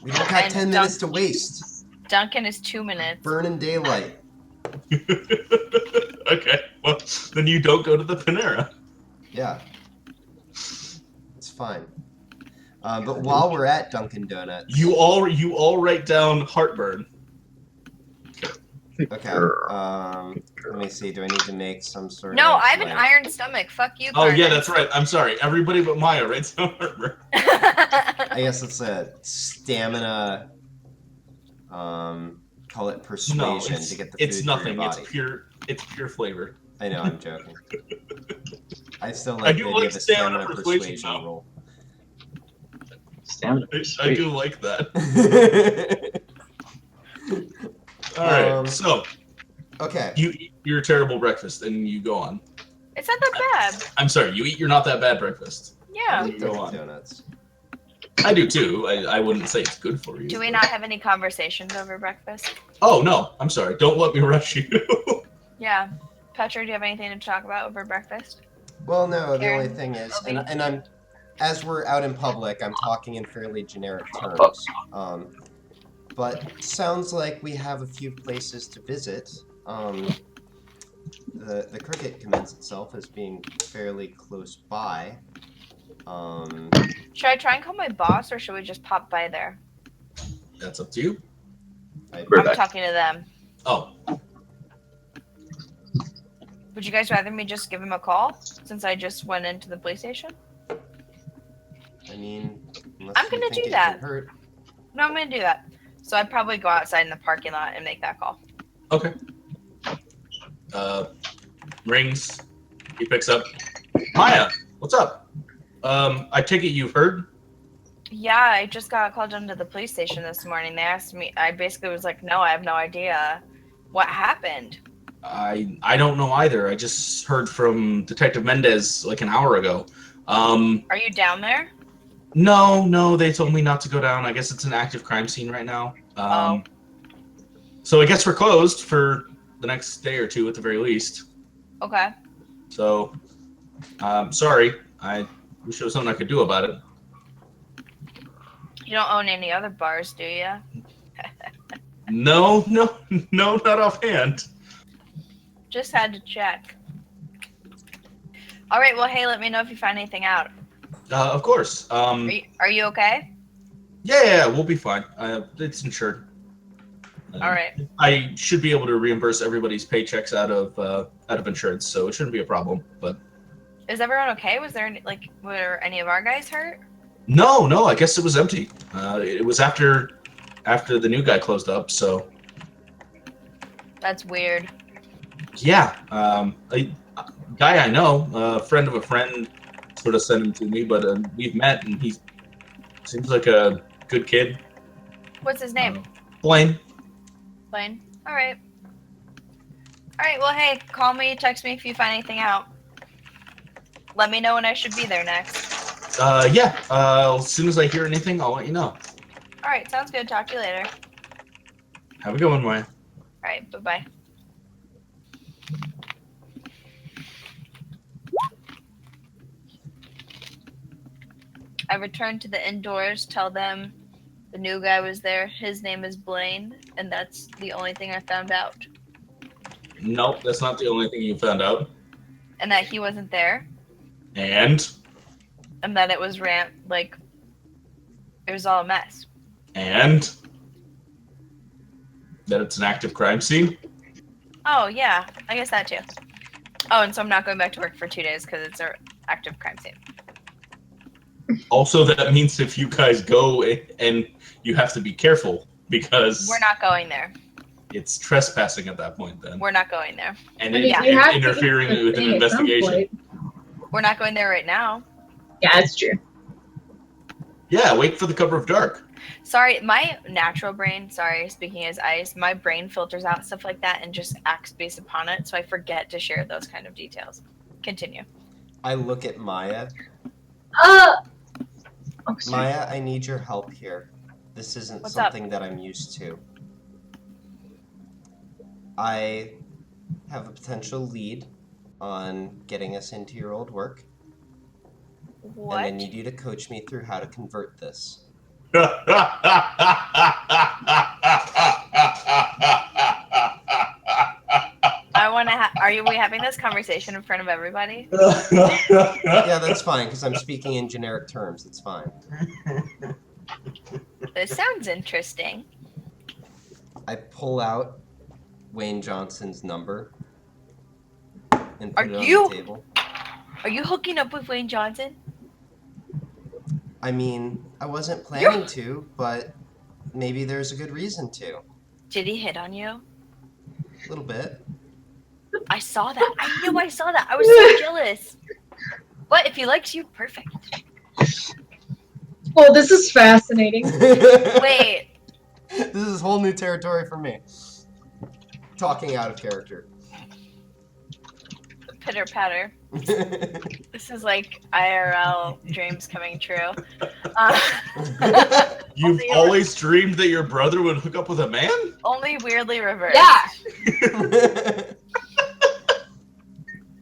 We don't got And 10 minutes to waste. Dunkin' is 2 minutes. Burning daylight. Okay, well then you don't go to the Panera. Yeah. It's fine. But while we're at Dunkin' Donuts. You all write down heartburn. Okay. Let me see. Do I need to make some sort No, of. I have an like- iron stomach. Fuck you, Oh yeah, Karnis. that's right. I'm sorry. Everybody but Maya writes down heartburn. I guess it's a stamina. Call it persuasion No, to get the food it's through your nothing. body. It's pure flavor. I know, I'm joking. I still I like do the idea like of a stamina stamina persuasion, persuasion though. roll. Stamina. I do like that. All right, so Okay. you eat your terrible breakfast and you go on. It's not that bad. I'm sorry, you eat your not that bad breakfast. I Yeah. like Go Dunkin' on. Donuts. I do too. I wouldn't say it's good for you. Do we but- not have any conversations over breakfast? Oh no, I'm sorry. Don't let me rush you. Yeah. Petra, do you have anything to talk about over breakfast? Well, no, the Karen, only thing is, Obi? and I'm, as we're out in public, I'm talking in fairly generic terms. But sounds like we have a few places to visit. The cricket commends itself as being fairly close by. Should I try and call my boss, or should we just pop by there? That's up to you. Right I'm back. talking to them. Oh, Would you guys rather me just give him a call, since I just went into the police station? I mean, unless I'm you gonna think do it that. could hurt. No, I'm gonna do that. So I'd probably go outside in the parking lot and make that call. okay. Rings. He picks up. Maya, what's up? I take it you've heard? Yeah, I just got called into the police station this morning. They asked me, I basically was like, no, I have no idea what happened. I don't know either. I just heard from Detective Mendez like an hour ago. Are you down there? No, they told me not to go down. I guess it's an active crime scene right now. Oh. So I guess we're closed for the next day or two at the very least. Okay. So, sorry. I wish there was something I could do about it. You don't own any other bars, do you? No, not offhand. Just had to check. All right. Well, hey, let me know if you find anything out. Of course. Are you okay? Yeah, we'll be fine. It's insured. All right. I should be able to reimburse everybody's paychecks out of insurance, so it shouldn't be a problem. But is everyone okay? Was there were any of our guys hurt? No. I guess it was empty. It was after the new guy closed up. So that's weird. Yeah. A guy I know, a friend of a friend, sort of sent him to me, but we've met, and he seems like a good kid. What's his name? Blaine. Blaine. All right. Well, hey, call me, text me if you find anything out. Let me know when I should be there next. Yeah. As soon as I hear anything, I'll let you know. All right. Sounds good. Talk to you later. Have a good one, Maya. All right. Bye-bye. I returned to the indoors, tell them the new guy was there. His name is Blaine, and that's the only thing I found out. Nope, that's not the only thing you found out. And that he wasn't there. And that it was it was all a mess. And that it's an active crime scene. Oh, yeah, I guess that too. Oh, and so I'm not going back to work for 2 days because it's an active crime scene. Also, that means if you guys go and you have to be careful because we're not going there. It's trespassing at that point. Then we're not going there. And interfering with an investigation. We're not going there right now. Yeah, that's true. Yeah, wait for the cover of dark. Sorry, my natural brain, speaking as ice, my brain filters out stuff like that and just acts based upon it, so I forget to share those kind of details. Continue. I look at Maya. Maya, I need your help here. This isn't something that I'm used to. I have a potential lead on getting us into your old work. What? And I need you to coach me through how to convert this. Are we having this conversation in front of everybody? Yeah, that's fine, because I'm speaking in generic terms. It's fine. This sounds interesting. I pull out Wayne Johnson's number and put it on the table. Are you hooking up with Wayne Johnson? I mean, I wasn't planning to, but maybe there's a good reason to. Did he hit on you? A little bit. I saw that. I knew I saw that. I was so jealous. But if he likes you, perfect. Well, this is fascinating. Wait. This is whole new territory for me. Talking out of character. Pitter patter. This is like IRL dreams coming true. You've always dreamed that your brother would hook up with a man? Only weirdly reversed. Yeah.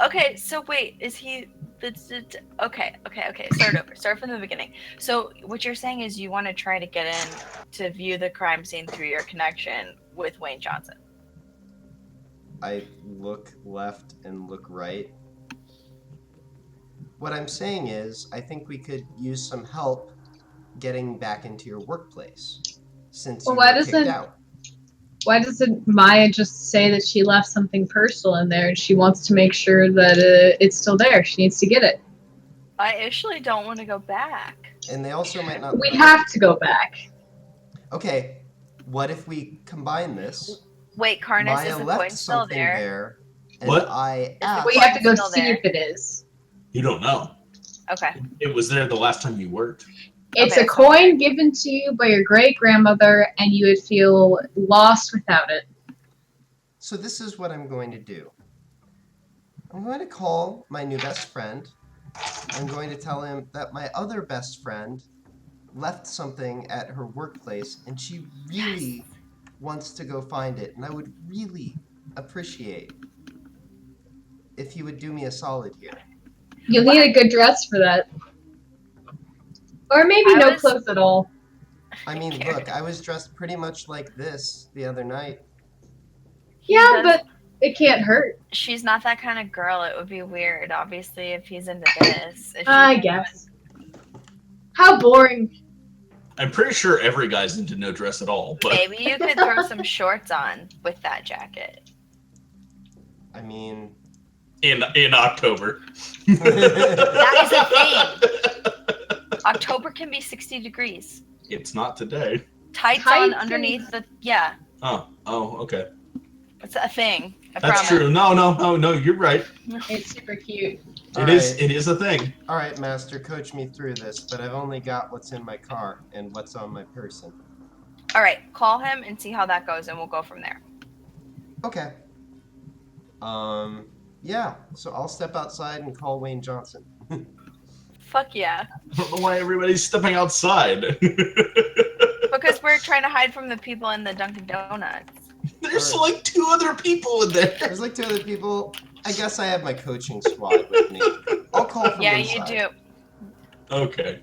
Okay, so wait, is he... Okay. Start from the beginning. So what you're saying is you want to try to get in to view the crime scene through your connection with Wayne Johnson. I look left and look right. What I'm saying is, I think we could use some help getting back into your workplace, since you were kicked out. Why doesn't Maya just say that she left something personal in there and she wants to make sure that it's still there? She needs to get it. I actually don't want to go back. And they also might not... We have to go back. Okay, what if we combine this? Wait, Karnis, Maya is the left coin still something there? And what? I asked... We have to go see if it is. You don't know. Okay. It was there the last time you worked. It's a coin given to you by your great-grandmother, and you would feel lost without it. So this is what I'm going to do. I'm going to call my new best friend. I'm going to tell him that my other best friend left something at her workplace and she really wants to go find it. And I would really appreciate if he would do me a solid here. You'll need a good dress for that. Or maybe no clothes at all. I mean, look, I was dressed pretty much like this the other night. Yeah, but it can't hurt. She's not that kind of girl. It would be weird, obviously, if he's into this. I guess. How boring. I'm pretty sure every guy's into no dress at all. But maybe you could throw some shorts on with that jacket. I mean... In October. That is a thing. October can be 60 degrees. It's not today. Tights on underneath the... Yeah. Oh, okay. It's a thing. I That's promise. true. No, you're right. It's super cute. It is a thing. All right, Master, coach me through this, but I've only got what's in my car and what's on my person. All right, call him and see how that goes, and we'll go from there. Okay. Yeah, so I'll step outside and call Wayne Johnson. Fuck yeah. I don't know why everybody's stepping outside. Because we're trying to hide from the people in the Dunkin' Donuts. There's like 2 other people in there. There's like 2 other people. I guess I have my coaching squad with me. I'll call from inside. You do. Okay.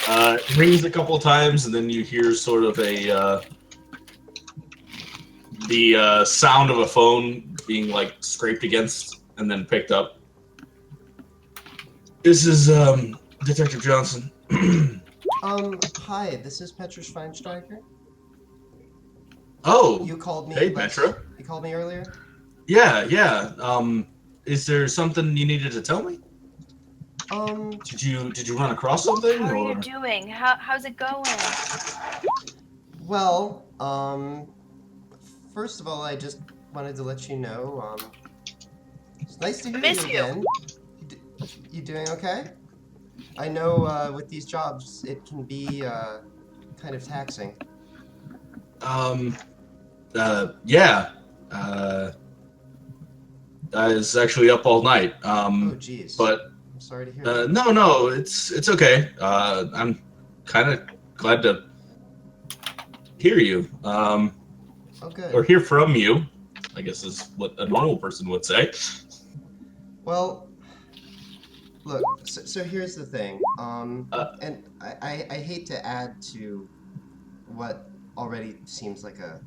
It rings a couple times, and then you hear sort of the sound of a phone being like scraped against and then picked up. This is Detective Johnson. Hi, this is Petra Schweinsteiger. Oh, you called me. Hey, Petra. You called me earlier? Yeah. Is there something you needed to tell me? Did you run across something? How are you doing? How's it going? Well, first of all, I just wanted to let you know, it's nice to hear you again. You doing okay? I know, with these jobs, it can be, kind of taxing. Yeah. I was actually up all night. Oh, jeez. But I'm sorry to hear that. No, it's okay. I'm kind of glad to hear you. Oh, good. Or hear from you, I guess is what a normal person would say. Well, look, so here's the thing. And I hate to add to what already seems like a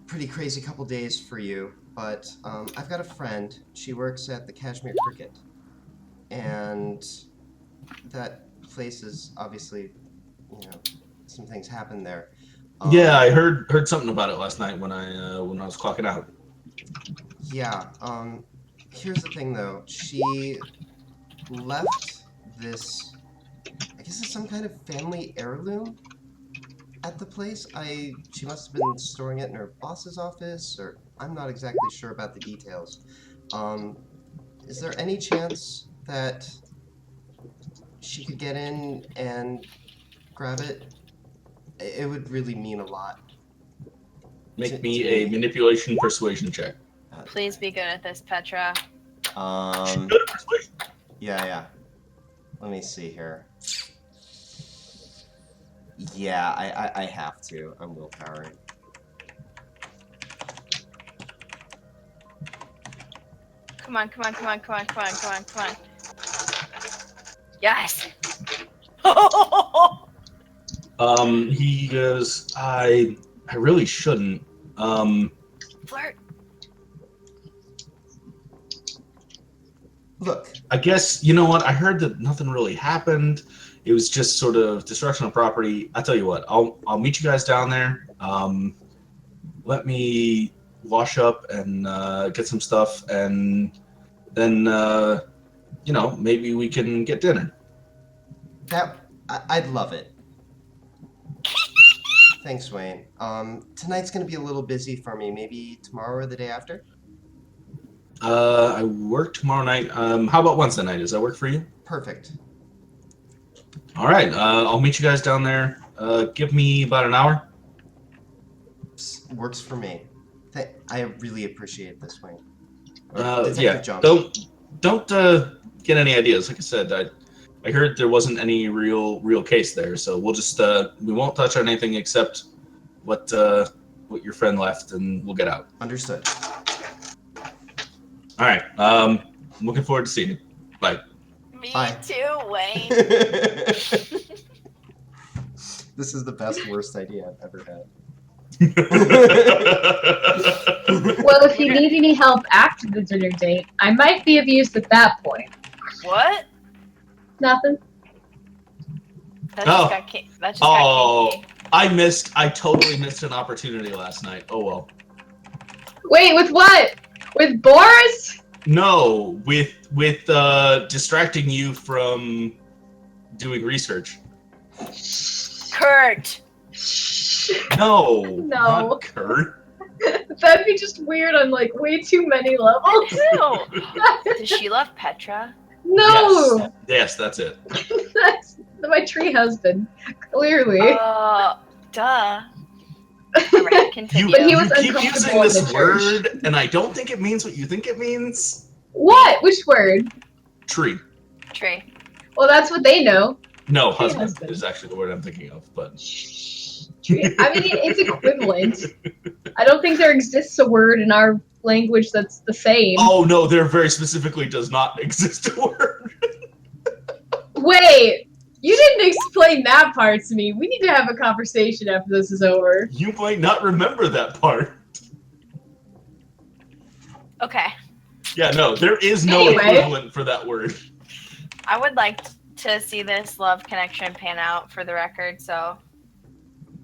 pretty crazy couple days for you, but I've got a friend. She works at the Kashmir Cricket, and that place is obviously, some things happen there. Yeah, I heard something about it last night when I was clocking out. Yeah. Here's the thing, though. She left this. I guess it's some kind of family heirloom at the place. She must have been storing it in her boss's office, or I'm not exactly sure about the details. Is there any chance that she could get in and grab it? It would really mean a lot. Make me a manipulation persuasion check. Please be good at this, Petra. Yeah. Let me see here. Yeah, I have to. I'm willpowering. Come on. Yes! He goes, I really shouldn't. Flirt. Look. I guess, you know what? I heard that nothing really happened. It was just sort of destruction of property. I tell you what, I'll meet you guys down there. Let me wash up and get some stuff, and then maybe we can get dinner. I'd love it. Thanks, Wayne. Tonight's gonna be a little busy for me. Maybe tomorrow or the day after? I work tomorrow night. How about Wednesday night? Does that work for you? Perfect. All right. I'll meet you guys down there. Give me about an hour. Works for me. I really appreciate this, Wayne. Yeah. Johnson. Don't get any ideas. Like I said, I heard there wasn't any real case there, so we'll just we won't touch on anything except what your friend left, and we'll get out. Understood. All right. I'm looking forward to seeing you. Bye. Me Bye. too, Wayne. This is the best, worst idea I've ever had. Well, if you need any help after the dinner date, I might be of use at that point. What? Nothing. That just got kinky. I totally missed an opportunity last night. Oh well. Wait, with what? With Boris? No, with distracting you from doing research. Kurt. No. No. Not Kurt. That'd be just weird on like way too many levels. No. Does she love Petra? No. Yes, that's it. That's my tree husband. Clearly. Duh. Alright, continue. But he was you keep using uncomfortable in this the church. word, and I don't think it means what you think it means. What? Which word? Tree. Tree. Well, that's what they know. No, Tree husband is actually the word I'm thinking of, but Tree. I mean, it's equivalent. I don't think there exists a word in our language that's the same. oh no, there very specifically does not exist a word. Wait, you didn't explain that part to me. We need to have a conversation after this is over. You might not remember that part. Okay. Yeah, no, there is no equivalent for that word. I would like to see this love connection pan out for the record, so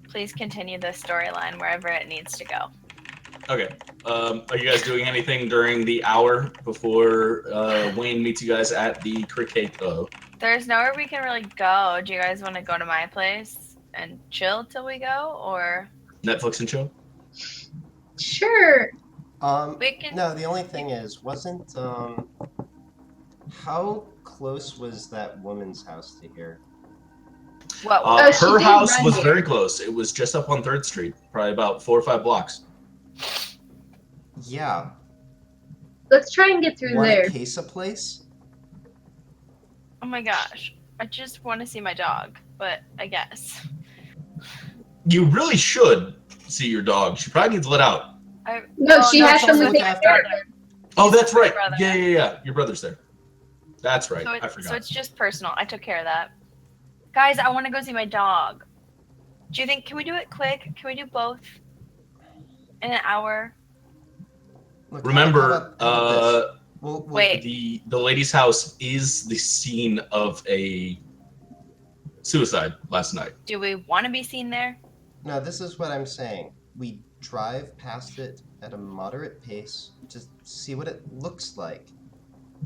please continue this storyline wherever it needs to go. Okay. Are you guys doing anything during the hour before Wayne meets you guys at the cricket? There's nowhere we can really go. Do you guys want to go to my place and chill till we go, or Netflix and chill? Sure. we can? No, the only thing is, wasn't how close was that woman's house to here? What? Her did house run was here. very close. It was just up on 3rd Street, probably about 4 or 5 blocks. Yeah. Let's try and get through Want there. a case of place? Oh my gosh. I just want to see my dog, but I guess. You really should see your dog. She probably needs let out. No, she has someone something look to after care. Oh, that's right. brother. Yeah. Your brother's there. That's right. So, I forgot. so it's just personal. I took care of that. Guys, I want to go see my dog. Do you think, can we do it quick? Can we do both in an hour? Look, Remember, how about this? We'll Wait. the lady's house is the scene of a suicide last night. Do we want to be seen there? No, this is what I'm saying. We drive past it at a moderate pace to see what it looks like.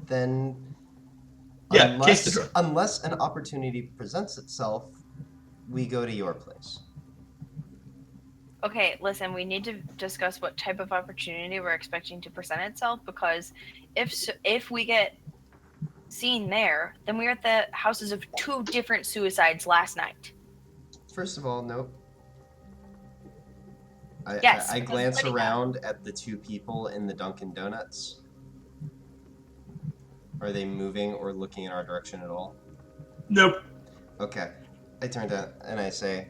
Then, Yeah, case the drug. unless an opportunity presents itself, we go to your place. Okay, listen, we need to discuss what type of opportunity we're expecting to present itself, because if we get seen there, then we're at the houses of 2 different suicides last night. First of all, nope. Yes, I glance letting around at the 2 people in the Dunkin' Donuts. Are they moving or looking in our direction at all? Nope. Okay. I turn to and I say,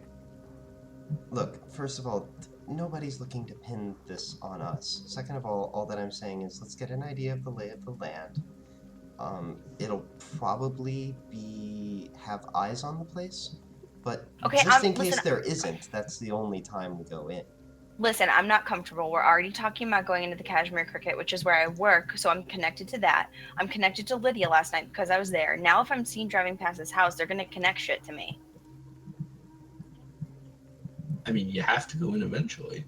look, first of all, nobody's looking to pin this on us. Second of all that I'm saying is let's get an idea of the lay of the land. It'll probably have eyes on the place, but Okay, just in case listen, there isn't, that's the only time we go in. Listen, I'm not comfortable. We're already talking about going into the Cashmere Cricket, which is where I work, so I'm connected to that. I'm connected to Lydia last night because I was there. Now if I'm seen driving past this house, they're going to connect shit to me. I mean, you have to go in eventually.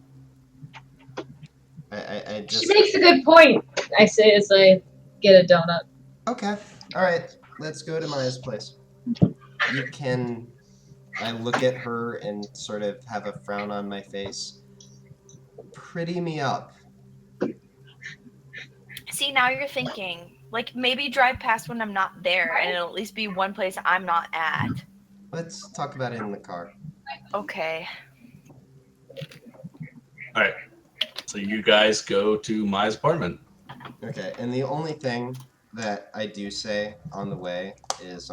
I just... She makes a good point, I say as I get a donut. Okay. Alright. Let's go to Maya's place. You can... I look at her and sort of have a frown on my face. Pretty me up. See, now you're thinking. Like, maybe drive past when I'm not there, and it'll at least be one place I'm not at. Let's talk about it in the car. Okay. All right. So you guys go to Maya's apartment. Okay, and the only thing that I do say on the way is,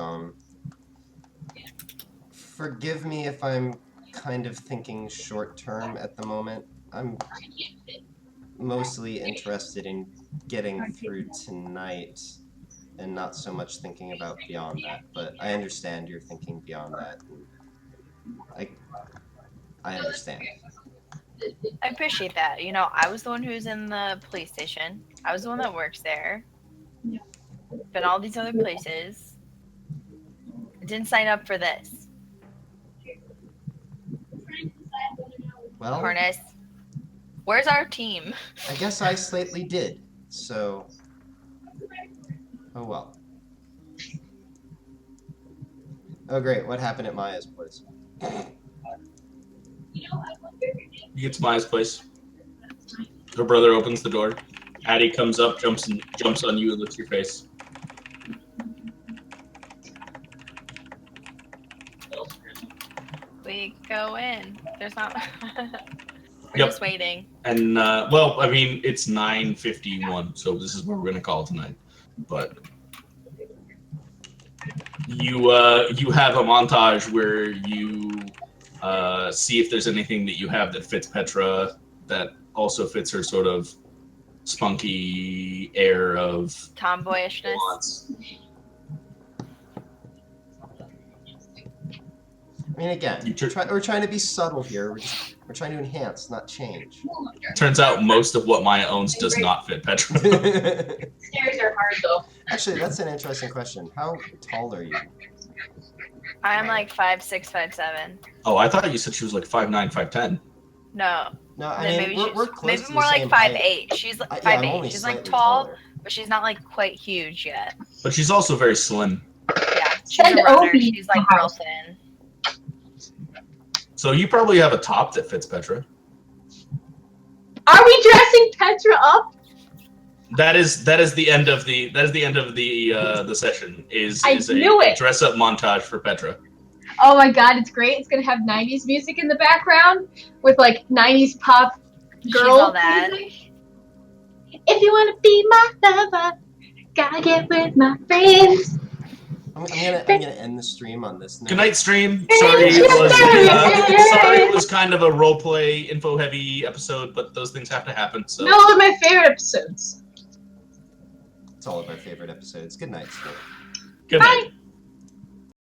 forgive me if I'm kind of thinking short term at the moment. I'm mostly interested in getting through tonight and not so much thinking about beyond that. But I understand you're thinking beyond that. And I understand. I appreciate that. You know, I was the one who's in the police station. I was the one that works there. Been all these other places. I didn't sign up for this. Well, Karnis, where's our team? I guess I slightly did. So, oh well. Oh great, what happened at Maya's place? You get to Maya's place. Her brother opens the door. Addie comes up, jumps on you, and licks your face. We go in. There's not. We're Yep. just waiting. And well, I mean, it's 9:51, so this is what we're gonna call tonight. But you have a montage where you see if there's anything that you have that fits Petra, that also fits her sort of spunky air of Tomboyishness. nuance. I mean, again, we're trying to be subtle here. We're trying to enhance, not change. Turns out most of what Maya owns does not fit Petra. Stairs are hard though. Actually, that's an interesting question. How tall are you? I'm like 5'6", 5'7". Oh, I thought you said she was like 5'9", 5'10". No. No, I Then mean, we're close maybe to the more like same 5'8". height. She's like Yeah, I'm 5'8". only She's like slightly tall, taller. but she's not like quite huge yet. But she's also very slim. Yeah, she's Send a runner. Obi She's like to real house. thin. So you probably have a top that fits Petra. Are we dressing Petra up? That is the end of the session. Is knew a it. dress up montage for Petra. Oh my god, it's great. It's gonna have 90s music in the background with like 90s pop She's girl all that. music. If you wanna be my lover, gotta get with my friends. I'm gonna end the stream on this note. Good night, stream. Sorry it was kind of a role play, info heavy episode, but those things have to happen. So. No, they're my favorite episodes. It's all of our favorite episodes. Good night, Steve. Good night. Bye.